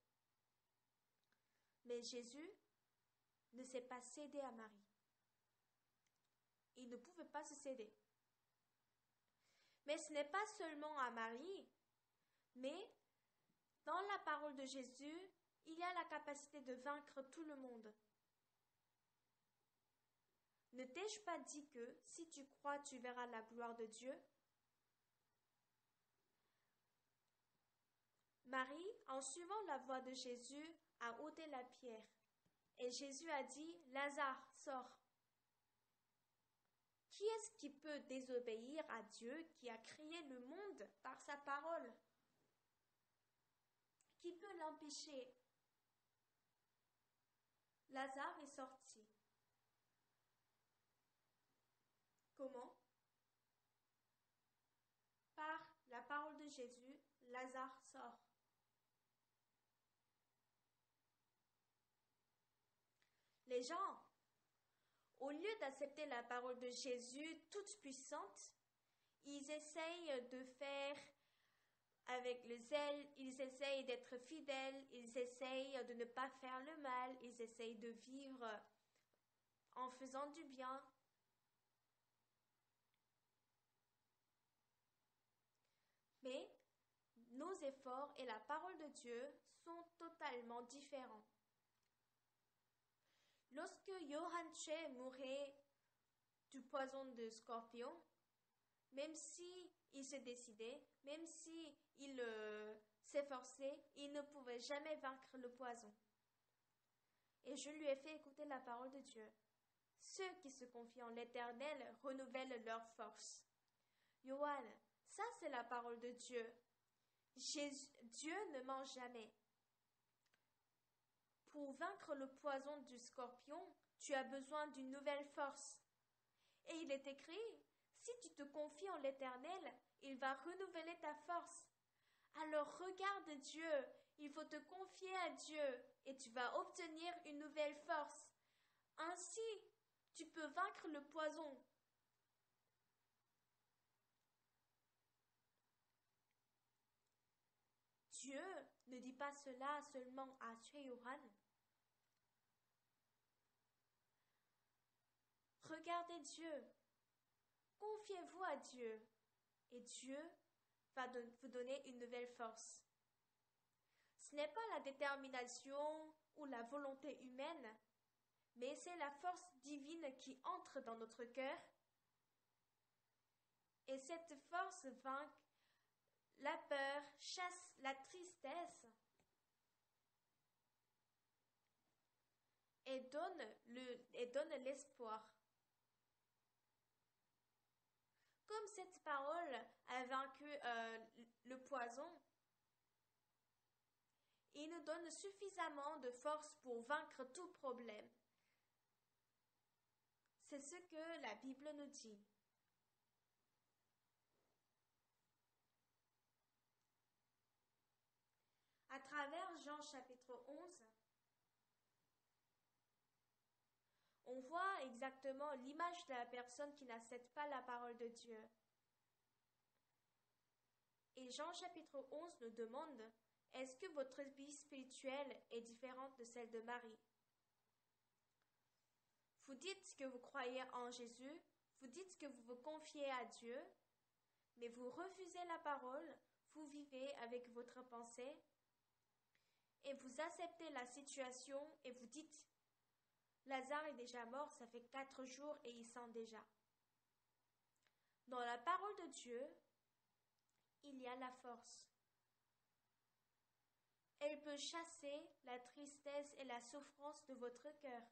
Mais Jésus ne s'est pas cédé à Marie. Il ne pouvait pas se céder. Mais ce n'est pas seulement à Marie, mais dans la parole de Jésus, il y a la capacité de vaincre tout le monde. Ne t'ai-je pas dit que si tu crois, tu verras la gloire de Dieu? Marie, en suivant la voie de Jésus, a ôté la pierre. Et Jésus a dit, Lazare, sors. Qui est-ce qui peut désobéir à Dieu qui a créé le monde par sa parole? Qui peut l'empêcher? Lazare est sorti. Comment? Par la parole de Jésus, Lazare sort. Les gens, au lieu d'accepter la parole de Jésus toute puissante, ils essayent de faire avec le zèle, ils essayent d'être fidèles, ils essayent de ne pas faire le mal, ils essayent de vivre en faisant du bien. Mais nos efforts et la parole de Dieu sont totalement différents. Lorsque Johann Che mourait du poison de scorpion, même si il se décidait, même si il s'efforçait, il ne pouvait jamais vaincre le poison. Et je lui ai fait écouter la parole de Dieu. Ceux qui se confient en l'Éternel renouvellent leur force. Johann, ça c'est la parole de Dieu. Dieu ne ment jamais. Pour vaincre le poison du scorpion, tu as besoin d'une nouvelle force. Et il est écrit, si tu te confies en l'Éternel, il va renouveler ta force. Alors regarde Dieu, il faut te confier à Dieu et tu vas obtenir une nouvelle force. Ainsi, tu peux vaincre le poison. Dieu ne dit pas cela seulement à Che Johann. Regardez Dieu. Confiez-vous à Dieu et Dieu va vous donner une nouvelle force. Ce n'est pas la détermination ou la volonté humaine, mais c'est la force divine qui entre dans notre cœur. Et cette force vainc la peur, chasse la tristesse et donne l'espoir. Comme cette parole a vaincu le poison, il nous donne suffisamment de force pour vaincre tout problème. C'est ce que la Bible nous dit. À travers Jean chapitre 11, on voit exactement l'image de la personne qui n'accepte pas la parole de Dieu. Et Jean chapitre 11 nous demande, est-ce que votre vie spirituelle est différente de celle de Marie? Vous dites que vous croyez en Jésus, vous dites que vous vous confiez à Dieu, mais vous refusez la parole, vous vivez avec votre pensée, et vous acceptez la situation et vous dites, Lazare est déjà mort, ça fait 4 jours et il sent déjà. Dans la parole de Dieu, il y a la force. Elle peut chasser la tristesse et la souffrance de votre cœur.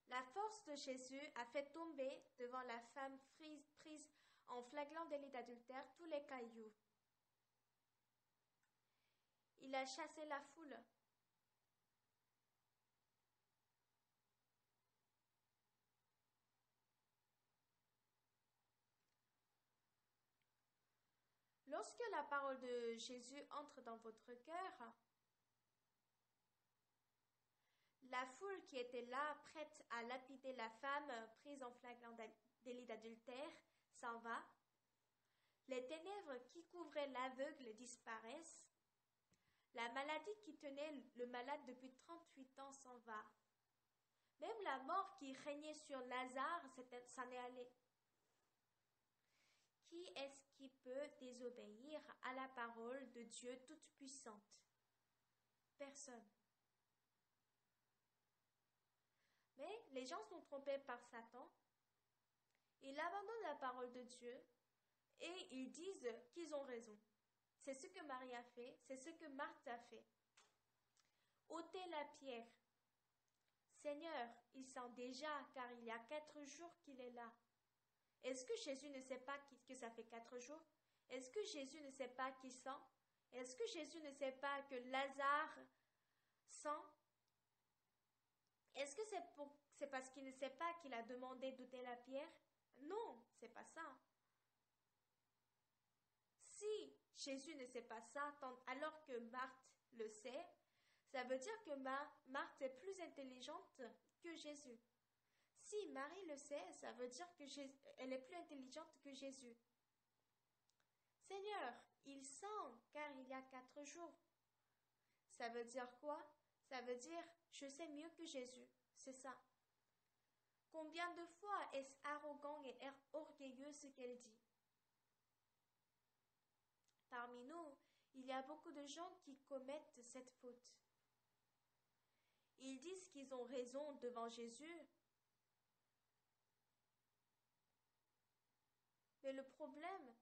La force de Jésus a fait tomber devant la femme prise en flagrant délit d'adultère tous les cailloux. Il a chassé la foule. lorsque la parole de Jésus entre dans votre cœur, la foule qui était là, prête à lapider la femme prise en flagrant délit d'adultère, s'en va. Les ténèbres qui couvraient l'aveugle disparaissent. La maladie qui tenait le malade depuis 38 ans s'en va. Même la mort qui régnait sur Lazare s'en est allée. Qui est-ce qui peut désobéir à la parole de Dieu toute-puissante? Personne. Mais les gens sont trompés par Satan. Ils abandonnent la parole de Dieu et ils disent qu'ils ont raison. C'est ce que Marie a fait, c'est ce que Marthe a fait. Ôtez la pierre. Seigneur, il sent déjà, car il y a 4 jours qu'il est là. Est-ce que Jésus ne sait pas que ça fait 4 jours? Est-ce que Jésus ne sait pas qu'il sent? Est-ce que Jésus ne sait pas que Lazare sent? Est-ce que c'est parce qu'il ne sait pas qu'il a demandé d'ôter la pierre? Non, c'est pas ça. Si Jésus ne sait pas ça, alors que Marthe le sait, ça veut dire que Marthe est plus intelligente que Jésus. Si Marie le sait, ça veut dire qu'elle est plus intelligente que Jésus. Seigneur, il sent car il y a 4 jours. Ça veut dire quoi? Ça veut dire je sais mieux que Jésus. C'est ça. Combien de fois est-ce arrogant et orgueilleux ce qu'elle dit? Parmi nous, il y a beaucoup de gens qui commettent cette faute. Ils disent qu'ils ont raison devant Jésus. Mais le problème,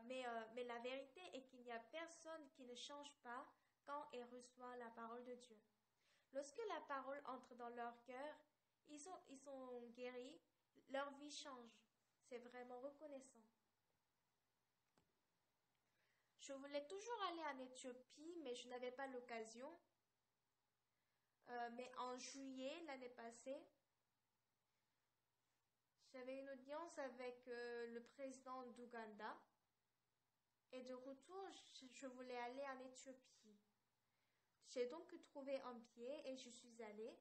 mais la vérité est qu'il n'y a personne qui ne change pas quand il reçoit la parole de Dieu. Lorsque la parole entre dans leur cœur, ils sont guéris, leur vie change. C'est vraiment reconnaissant. Je voulais toujours aller en Éthiopie, mais je n'avais pas l'occasion. Mais en juillet, l'année passée, j'avais une audience avec le président d'Ouganda. Et de retour, je voulais aller en Éthiopie. J'ai donc trouvé un billet et je suis allée.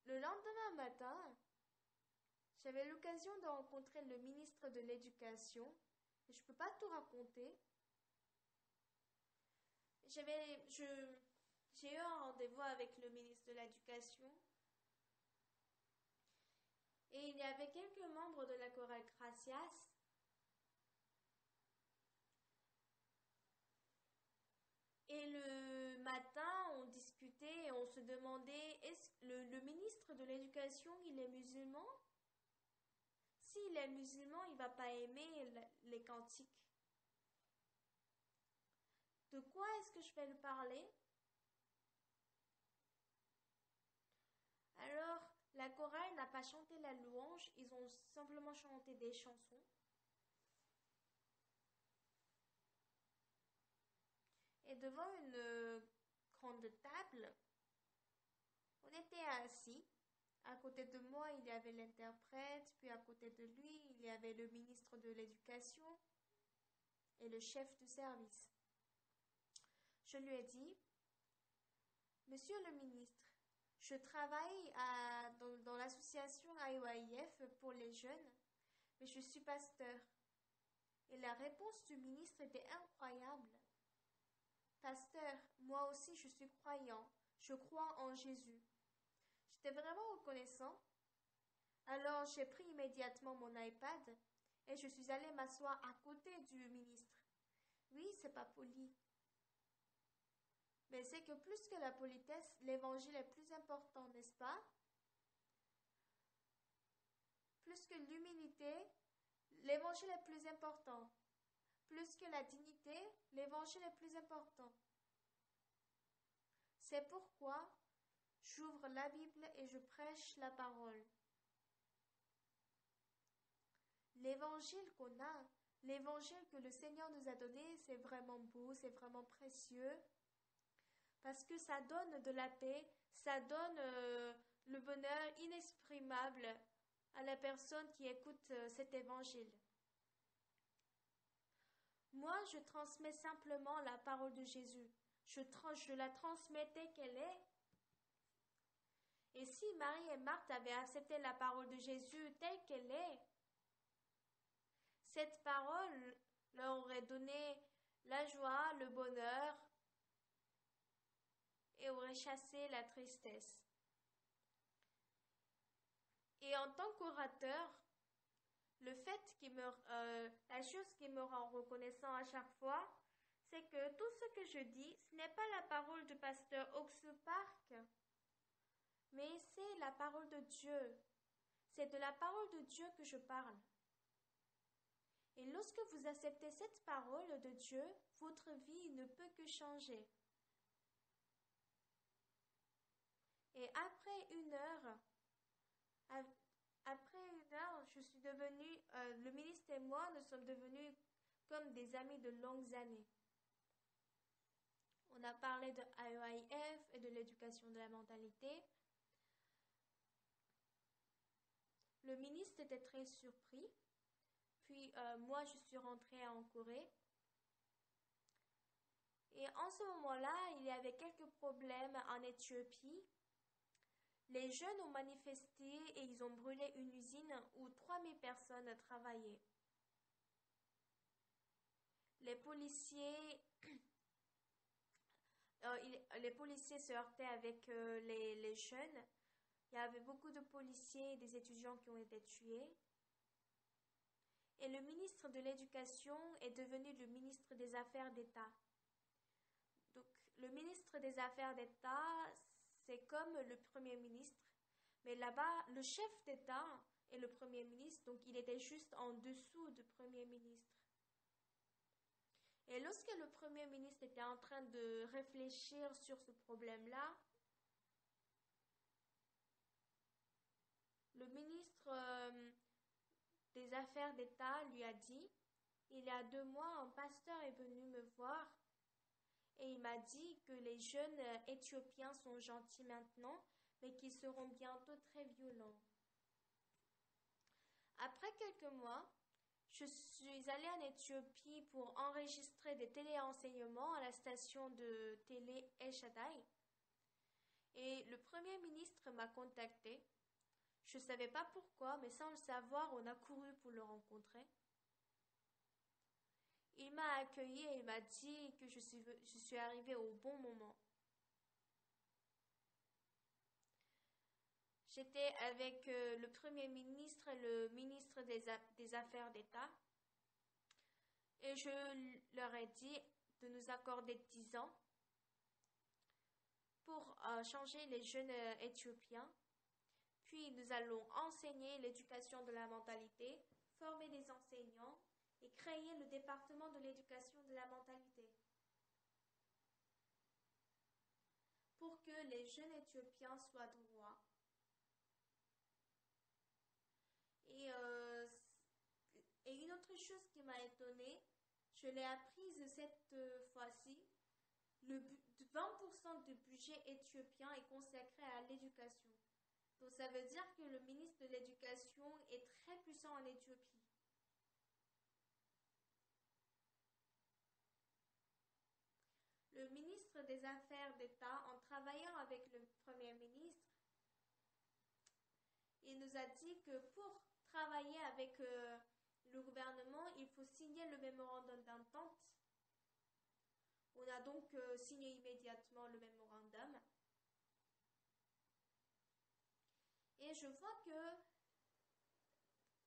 Le lendemain matin, j'avais l'occasion de rencontrer le ministre de l'Éducation. Et je ne peux pas tout raconter. J'ai eu un rendez-vous avec le ministre de l'Éducation. Et il y avait quelques membres de la chorale Gracias. Et le matin, on discutait et on se demandait, est-ce que le ministre de l'Éducation, il est musulman? S'il est musulman, il ne va pas aimer les cantiques. De quoi est-ce que je vais lui parler? Alors, la chorale n'a pas chanté la louange, ils ont simplement chanté des chansons. Et devant une grande table, on était assis. À côté de moi, il y avait l'interprète, puis à côté de lui, il y avait le ministre de l'Éducation et le chef du service. Je lui ai dit, Monsieur le ministre, je travaille dans l'association IYF pour les jeunes, mais je suis pasteur. Et la réponse du ministre était incroyable. Pasteur, moi aussi je suis croyant, je crois en Jésus. J'étais vraiment reconnaissant. Alors j'ai pris immédiatement mon iPad et je suis allée m'asseoir à côté du ministre. Oui, c'est pas poli. Mais c'est que plus que la politesse, l'évangile est plus important, n'est-ce pas? Plus que l'humilité, l'évangile est plus important. Plus que la dignité, l'évangile est plus important. C'est pourquoi j'ouvre la Bible et je prêche la parole. L'évangile qu'on a, l'évangile que le Seigneur nous a donné, c'est vraiment beau, c'est vraiment précieux. Parce que ça donne de la paix, ça donne le bonheur inexprimable à la personne qui écoute cet évangile. Moi, je transmets simplement la parole de Jésus. Je la transmettais qu'elle est. Et si Marie et Marthe avaient accepté la parole de Jésus telle qu'elle est, cette parole leur aurait donné la joie, le bonheur et aurait chassé la tristesse. Et en tant qu'orateur, la chose qui me rend reconnaissant à chaque fois, c'est que tout ce que je dis, ce n'est pas la parole du pasteur Oxu Park, mais c'est la parole de Dieu. C'est de la parole de Dieu que je parle. Et lorsque vous acceptez cette parole de Dieu, votre vie ne peut que changer. Et après une heure, je suis devenue, le ministre et moi, nous sommes devenus comme des amis de longues années. On a parlé de AEIF et de l'éducation de la mentalité. Le ministre était très surpris. Puis moi, je suis rentrée en Corée. Et en ce moment-là, il y avait quelques problèmes en Éthiopie. Les jeunes ont manifesté et ils ont brûlé une usine où 3000 personnes travaillaient. Les policiers se heurtaient avec les jeunes. Il y avait beaucoup de policiers et des étudiants qui ont été tués. Et le ministre de l'Éducation est devenu le ministre des Affaires d'État. Donc, le ministre des Affaires d'État, c'est comme le Premier ministre. Mais là-bas, le chef d'État est le Premier ministre, donc il était juste en dessous du Premier ministre. Et lorsque le Premier ministre était en train de réfléchir sur ce problème-là, le ministre des Affaires d'État lui a dit, il y a 2 mois, un pasteur est venu me voir et il m'a dit que les jeunes Éthiopiens sont gentils maintenant, mais qu'ils seront bientôt très violents. Après quelques mois, je suis allée en Éthiopie pour enregistrer des téléenseignements à la station de télé El Shaddai. Et le Premier ministre m'a contacté. Je ne savais pas pourquoi, mais sans le savoir, on a couru pour le rencontrer. Il m'a accueilli et il m'a dit que je suis arrivée au bon moment. J'étais avec le Premier ministre et le ministre des Affaires d'État. Et je leur ai dit de nous accorder 10 ans pour changer les jeunes Éthiopiens. Puis nous allons enseigner l'éducation de la mentalité, former des enseignants et créer le département de l'éducation de la mentalité. Pour que les jeunes Éthiopiens soient droits. Et une autre chose qui m'a étonnée, je l'ai apprise cette fois-ci, 20% du budget éthiopien est consacré à l'éducation. Donc ça veut dire que le ministre de l'Éducation est très puissant en Éthiopie. Le ministre des Affaires d'État, en travaillant avec le Premier ministre, il nous a dit que pour travailler avec le gouvernement, il faut signer le mémorandum d'entente. On a donc signé immédiatement le mémorandum. Et je vois que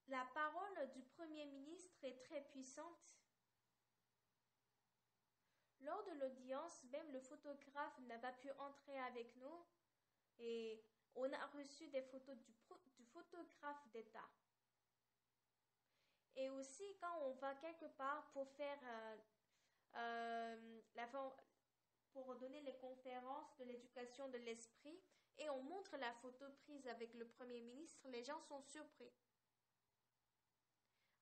la parole du Premier ministre est très puissante. Lors de l'audience, même le photographe n'a pas pu entrer avec nous et on a reçu des photos du photographe d'État. Et aussi, quand on va quelque part pour faire pour donner les conférences de l'éducation de l'esprit et on montre la photo prise avec le Premier ministre, les gens sont surpris.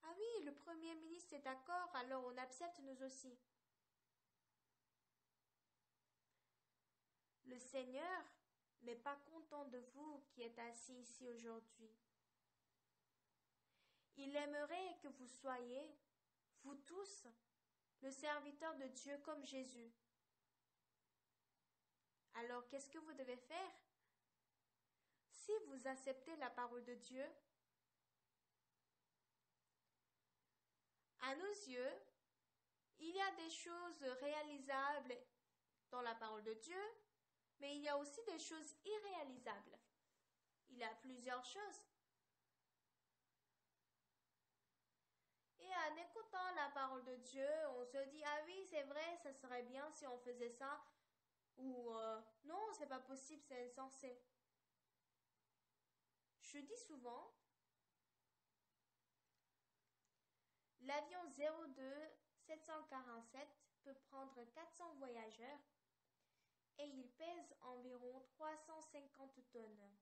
Ah oui, le Premier ministre est d'accord, alors on accepte nous aussi. Le Seigneur n'est pas content de vous qui êtes assis ici aujourd'hui. Il aimerait que vous soyez, vous tous, le serviteur de Dieu comme Jésus. Alors, qu'est-ce que vous devez faire? Si vous acceptez la parole de Dieu, à nos yeux, il y a des choses réalisables dans la parole de Dieu, mais il y a aussi des choses irréalisables. Il y a plusieurs choses. Et en écoutant la parole de Dieu, on se dit, ah oui, c'est vrai, ça serait bien si on faisait ça. Ou non, c'est pas possible, c'est insensé. Je dis souvent, l'avion 02 747 peut prendre 400 voyageurs et il pèse environ 350 tonnes.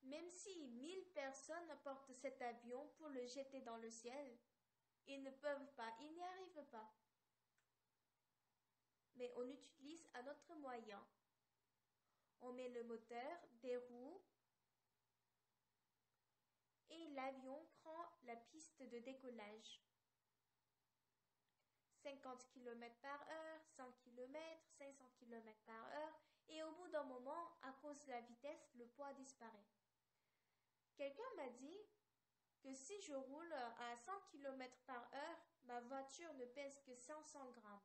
Même si 1000 personnes portent cet avion pour le jeter dans le ciel, ils ne peuvent pas, ils n'y arrivent pas. Mais on utilise un autre moyen. On met le moteur, des roues, et l'avion prend la piste de décollage. 50 km par heure, 100 km, 500 km par heure, et au bout d'un moment, à cause de la vitesse, le poids disparaît. Quelqu'un m'a dit que si je roule à 100 km par heure, ma voiture ne pèse que 500 grammes.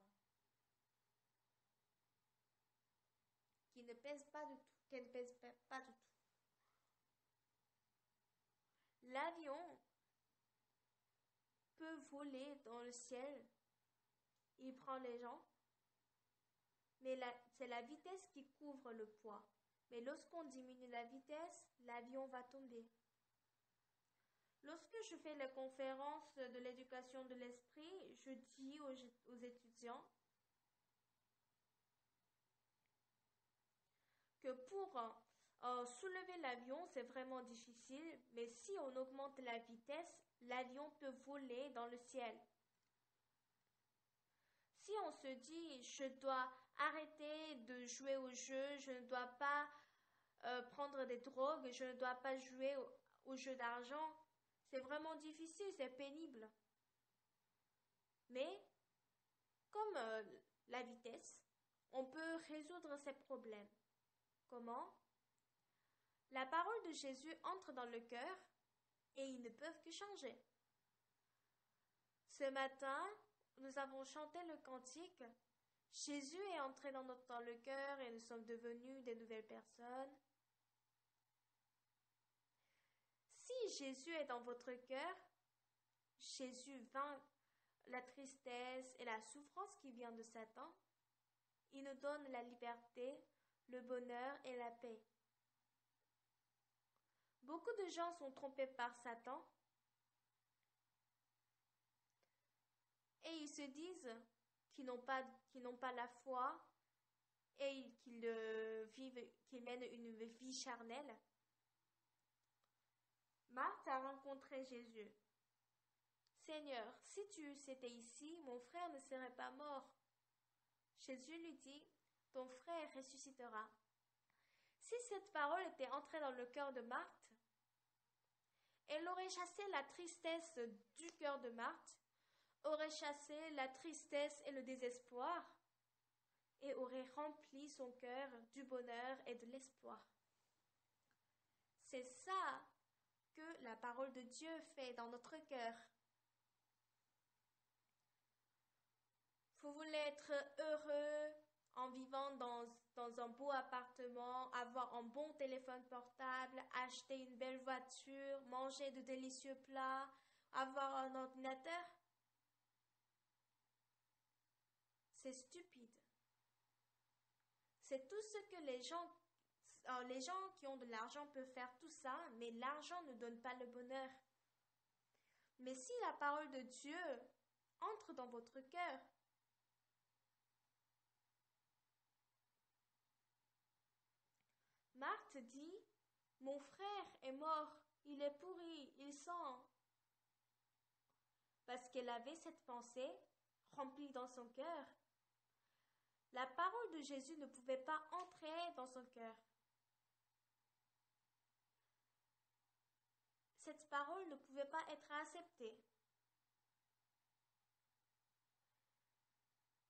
Qui ne pèse pas du tout, qu'elle ne pèse pas du tout. L'avion peut voler dans le ciel, il prend les gens, mais c'est la vitesse qui couvre le poids. Mais lorsqu'on diminue la vitesse, l'avion va tomber. Lorsque je fais les conférences de l'éducation de l'esprit, je dis aux étudiants que pour soulever l'avion, c'est vraiment difficile, mais si on augmente la vitesse, l'avion peut voler dans le ciel. Si on se dit, je dois arrêter de jouer au jeu, je ne dois pas prendre des drogues, je ne dois pas jouer au jeu d'argent, c'est vraiment difficile, c'est pénible. Mais, comme la vitesse, on peut résoudre ces problèmes. Comment? La parole de Jésus entre dans le cœur et ils ne peuvent que changer. Ce matin, nous avons chanté le cantique. Jésus est entré dans le cœur et nous sommes devenus des nouvelles personnes. Si Jésus est dans votre cœur, Jésus vainc la tristesse et la souffrance qui vient de Satan. Il nous donne la liberté, le bonheur et la paix. Beaucoup de gens sont trompés par Satan et ils se disent qu'ils n'ont pas la foi et qu'ils mènent une vie charnelle. Marthe a rencontré Jésus. Seigneur, si tu étais ici, mon frère ne serait pas mort. Jésus lui dit, ton frère ressuscitera. Si cette parole était entrée dans le cœur de Marthe, elle aurait chassé la tristesse du cœur de Marthe, aurait chassé la tristesse et le désespoir, et aurait rempli son cœur du bonheur et de l'espoir. C'est ça que la parole de Dieu fait dans notre cœur. Vous voulez être heureux en vivant dans un beau appartement, avoir un bon téléphone portable, acheter une belle voiture, manger de délicieux plats, avoir un ordinateur? C'est stupide. C'est tout ce que les gens qui ont de l'argent peuvent faire tout ça, mais l'argent ne donne pas le bonheur. Mais si la parole de Dieu entre dans votre cœur, Marthe dit, mon frère est mort, il est pourri, il sent. Parce qu'elle avait cette pensée remplie dans son cœur. La parole de Jésus ne pouvait pas entrer dans son cœur. Cette parole ne pouvait pas être acceptée.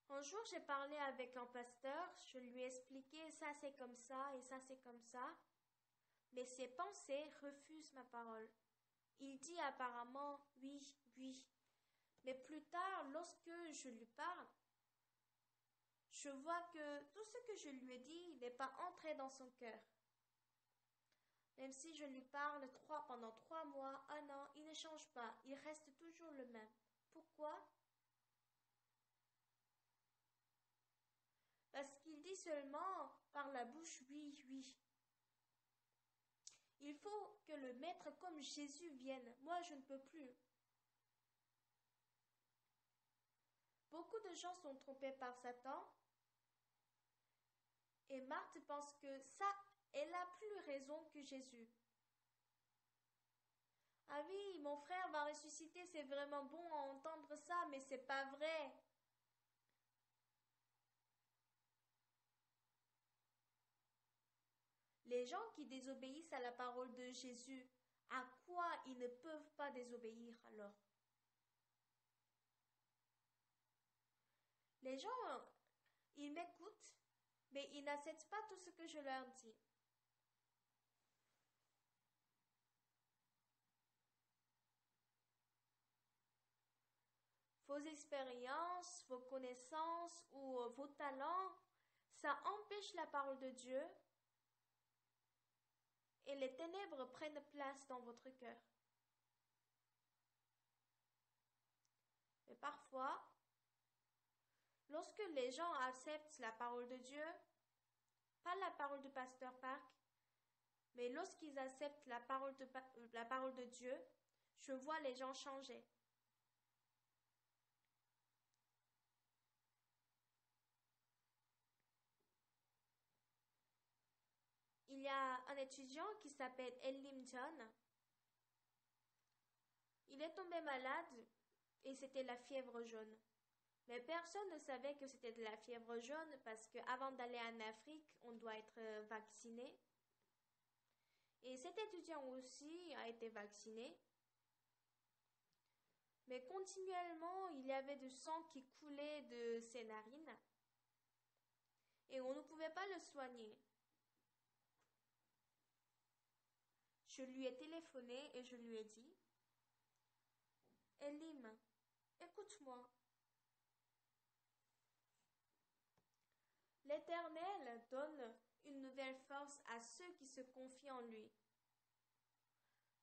Un jour, j'ai parlé avec un pasteur, je lui ai expliqué ça c'est comme ça et ça c'est comme ça, mais ses pensées refusent ma parole. Il dit apparemment oui, oui, mais plus tard, lorsque je lui parle, je vois que tout ce que je lui ai dit n'est pas entré dans son cœur. Même si je lui parle pendant 3 mois, 1 an, il ne change pas, il reste toujours le même. Pourquoi? Parce qu'il dit seulement par la bouche oui, oui. Il faut que le maître comme Jésus vienne. Moi, je ne peux plus. Beaucoup de gens sont trompés par Satan. Et Marthe pense que ça, elle a plus raison que Jésus. Ah oui, mon frère va ressusciter, c'est vraiment bon à entendre ça, mais c'est pas vrai. Les gens qui désobéissent à la parole de Jésus, à quoi ils ne peuvent pas désobéir alors? Les gens, ils m'écoutent, mais ils n'acceptent pas tout ce que je leur dis. Vos expériences, vos connaissances ou vos talents, ça empêche la parole de Dieu et les ténèbres prennent place dans votre cœur. Mais parfois, lorsque les gens acceptent la parole de Dieu, pas la parole de Pasteur Park, mais lorsqu'ils acceptent la parole de Dieu, je vois les gens changer. Il y a un étudiant qui s'appelle Elim John. Il est tombé malade et c'était la fièvre jaune. Mais personne ne savait que c'était de la fièvre jaune parce qu'avant d'aller en Afrique, on doit être vacciné. Et cet étudiant aussi a été vacciné. Mais continuellement, il y avait du sang qui coulait de ses narines. Et on ne pouvait pas le soigner. Je lui ai téléphoné et je lui ai dit, Elim, écoute-moi. L'Éternel donne une nouvelle force à ceux qui se confient en lui.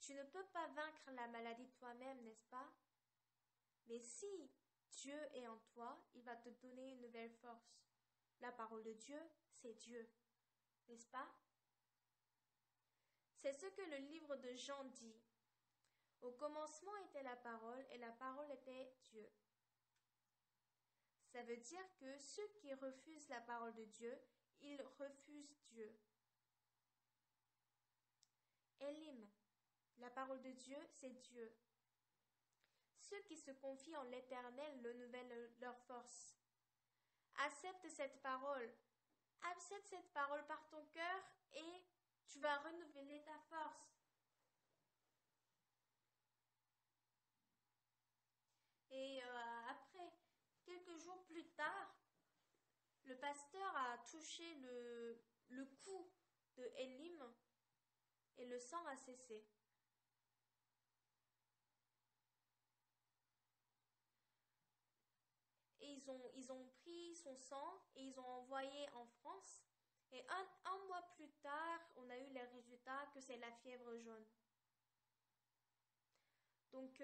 Tu ne peux pas vaincre la maladie toi-même, n'est-ce pas? Mais si Dieu est en toi, il va te donner une nouvelle force. La parole de Dieu, c'est Dieu, n'est-ce pas? C'est ce que le livre de Jean dit. Au commencement était la parole et la parole était Dieu. Ça veut dire que ceux qui refusent la parole de Dieu, ils refusent Dieu. Elim, la parole de Dieu, c'est Dieu. Ceux qui se confient en l'Éternel renouvellent leur force. Accepte cette parole. Accepte cette parole par ton cœur et tu vas renouveler ta force. Et après, quelques jours plus tard, le pasteur a touché le cou de Elim et le sang a cessé. Et ils ont pris son sang et ils ont envoyé en France. Et un mois plus tard, on a eu les résultats que c'est la fièvre jaune. Donc,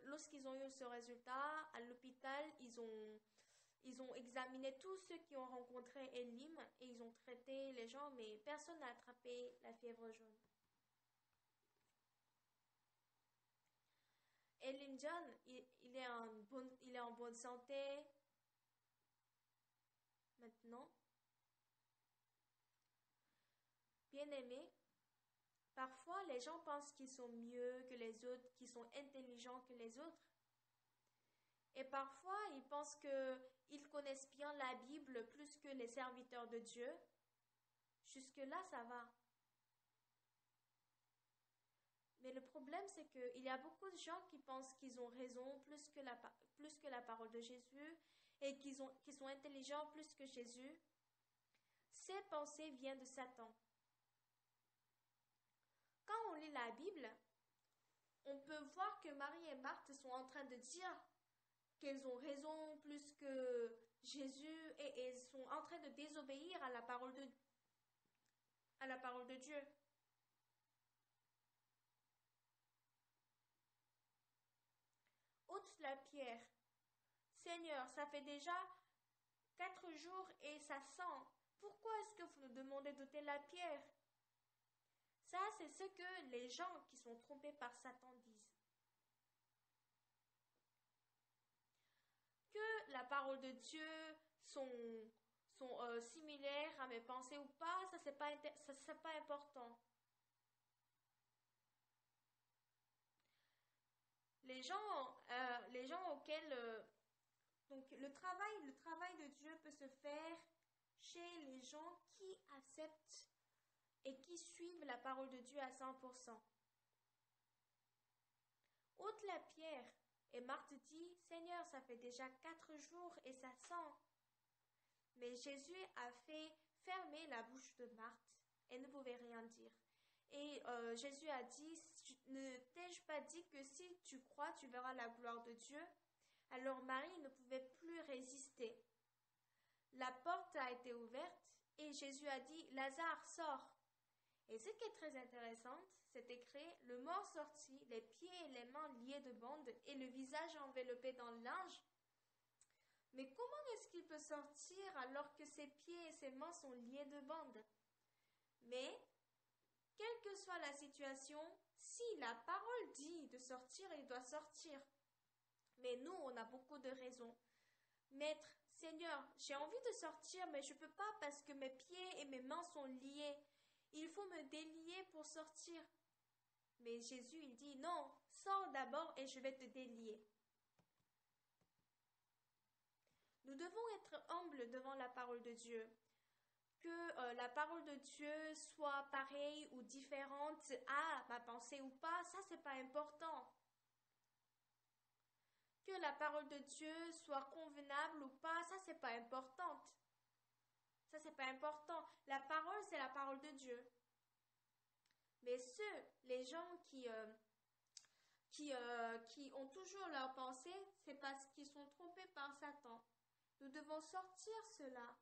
lorsqu'ils ont eu ce résultat, à l'hôpital, ils ont examiné tous ceux qui ont rencontré Elim et ils ont traité les gens, mais personne n'a attrapé la fièvre jaune. Elim John, il est en bonne santé maintenant. Bien-aimé, parfois les gens pensent qu'ils sont mieux que les autres, qu'ils sont intelligents que les autres. Et parfois, ils pensent qu'ils connaissent bien la Bible plus que les serviteurs de Dieu. Jusque-là, ça va. Mais le problème, c'est qu'il y a beaucoup de gens qui pensent qu'ils ont raison plus que la parole de Jésus et qu'ils sont intelligents plus que Jésus. Ces pensées viennent de Satan. Quand on lit la Bible, on peut voir que Marie et Marthe sont en train de dire qu'elles ont raison plus que Jésus et elles sont en train de désobéir à la parole de Dieu. Ôte la pierre. Seigneur, ça fait déjà 4 jours et ça sent. Pourquoi est-ce que vous nous demandez d'ôter la pierre? Ça, c'est ce que les gens qui sont trompés par Satan disent. Que la parole de Dieu sont similaires à mes pensées ou pas, ça c'est pas important. Les gens auxquels donc le travail de Dieu peut se faire chez les gens qui acceptent et qui suivent la parole de Dieu à 100%. Ôte la pierre. Et Marthe dit, Seigneur, ça fait déjà 4 jours et ça sent. Mais Jésus a fait fermer la bouche de Marthe. Elle ne pouvait rien dire. Et Jésus a dit, ne t'ai-je pas dit que si tu crois, tu verras la gloire de Dieu? Alors Marie ne pouvait plus résister. La porte a été ouverte et Jésus a dit, Lazare, sors. Et ce qui est très intéressant, c'est écrit, le mort sortit, les pieds et les mains liés de bandes et le visage enveloppé dans le linge. Mais comment est-ce qu'il peut sortir alors que ses pieds et ses mains sont liés de bandes? Mais, quelle que soit la situation, si la parole dit de sortir, il doit sortir. Mais nous, on a beaucoup de raisons. Maître, Seigneur, j'ai envie de sortir, mais je ne peux pas parce que mes pieds et mes mains sont liés. Il faut me délier pour sortir. Mais Jésus, il dit, non, sors d'abord et je vais te délier. Nous devons être humbles devant la parole de Dieu. Que la parole de Dieu soit pareille ou différente à ma pensée ou pas, ça c'est pas important. Que la parole de Dieu soit convenable ou pas, ça c'est pas important. Ça c'est pas important. La parole c'est la parole de Dieu. Mais les gens qui ont toujours leur pensée, c'est parce qu'ils sont trompés par Satan. Nous devons sortir cela.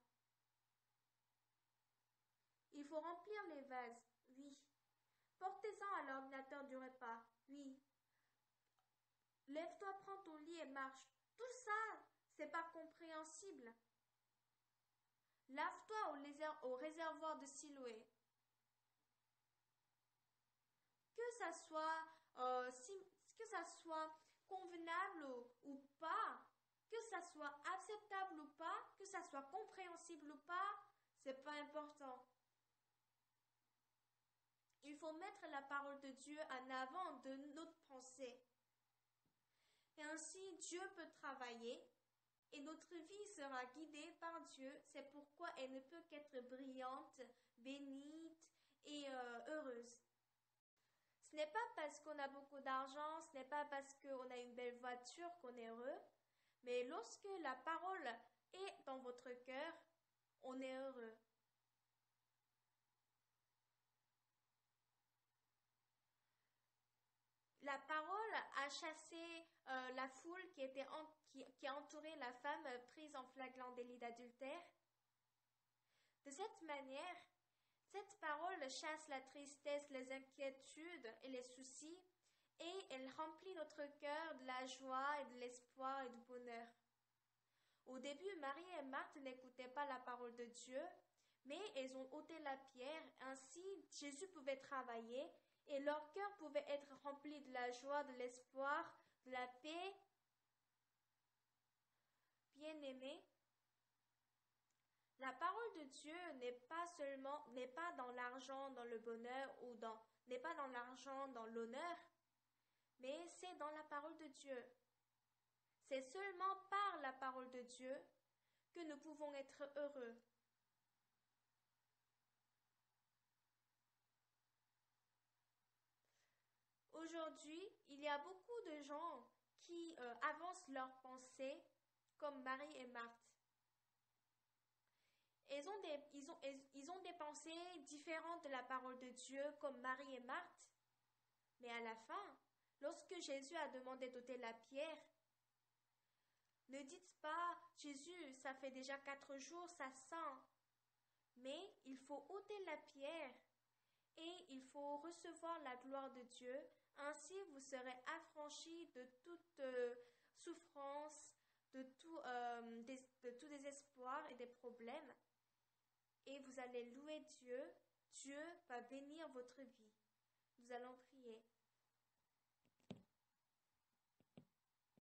Il faut remplir les vases, oui. Portez-en à l'ordinateur du repas, oui. Lève-toi, prends ton lit et marche. Tout ça, c'est pas compréhensible. Lave-toi au réservoir de Siloé. Que ça soit convenable ou pas, que ça soit acceptable ou pas, que ça soit compréhensible ou pas, c'est pas important. Il faut mettre la parole de Dieu en avant de notre pensée. Et ainsi, Dieu peut travailler et notre vie sera guidée par Dieu. C'est pourquoi elle ne peut qu'être brillante, bénite et heureuse. Ce n'est pas parce qu'on a beaucoup d'argent, ce n'est pas parce qu'on a une belle voiture qu'on est heureux, mais lorsque la parole est dans votre cœur, on est heureux. La parole a chassé la foule qui a entouré la femme prise en flagrant délit d'adultère. De cette manière, cette parole chasse la tristesse, les inquiétudes et les soucis, et elle remplit notre cœur de la joie et de l'espoir et du bonheur. Au début, Marie et Marthe n'écoutaient pas la parole de Dieu, mais elles ont ôté la pierre. Ainsi, Jésus pouvait travailler et leur cœur pouvait être rempli de la joie, de l'espoir, de la paix. Bien-aimés, la parole de Dieu n'est pas dans l'argent, dans le bonheur n'est pas dans l'argent, dans l'honneur, mais c'est dans la parole de Dieu. C'est seulement par la parole de Dieu que nous pouvons être heureux. Aujourd'hui, il y a beaucoup de gens qui avancent leurs pensées comme Marie et Marthe. Ils ont des pensées différentes de la parole de Dieu comme Marie et Marthe. Mais à la fin, lorsque Jésus a demandé d'ôter la pierre, ne dites pas, Jésus, ça fait déjà 4 jours, ça sent. Mais il faut ôter la pierre et il faut recevoir la gloire de Dieu. Ainsi, vous serez affranchis de toute souffrance, de tout désespoir et des problèmes. Et vous allez louer Dieu. Dieu va bénir votre vie. Nous allons prier.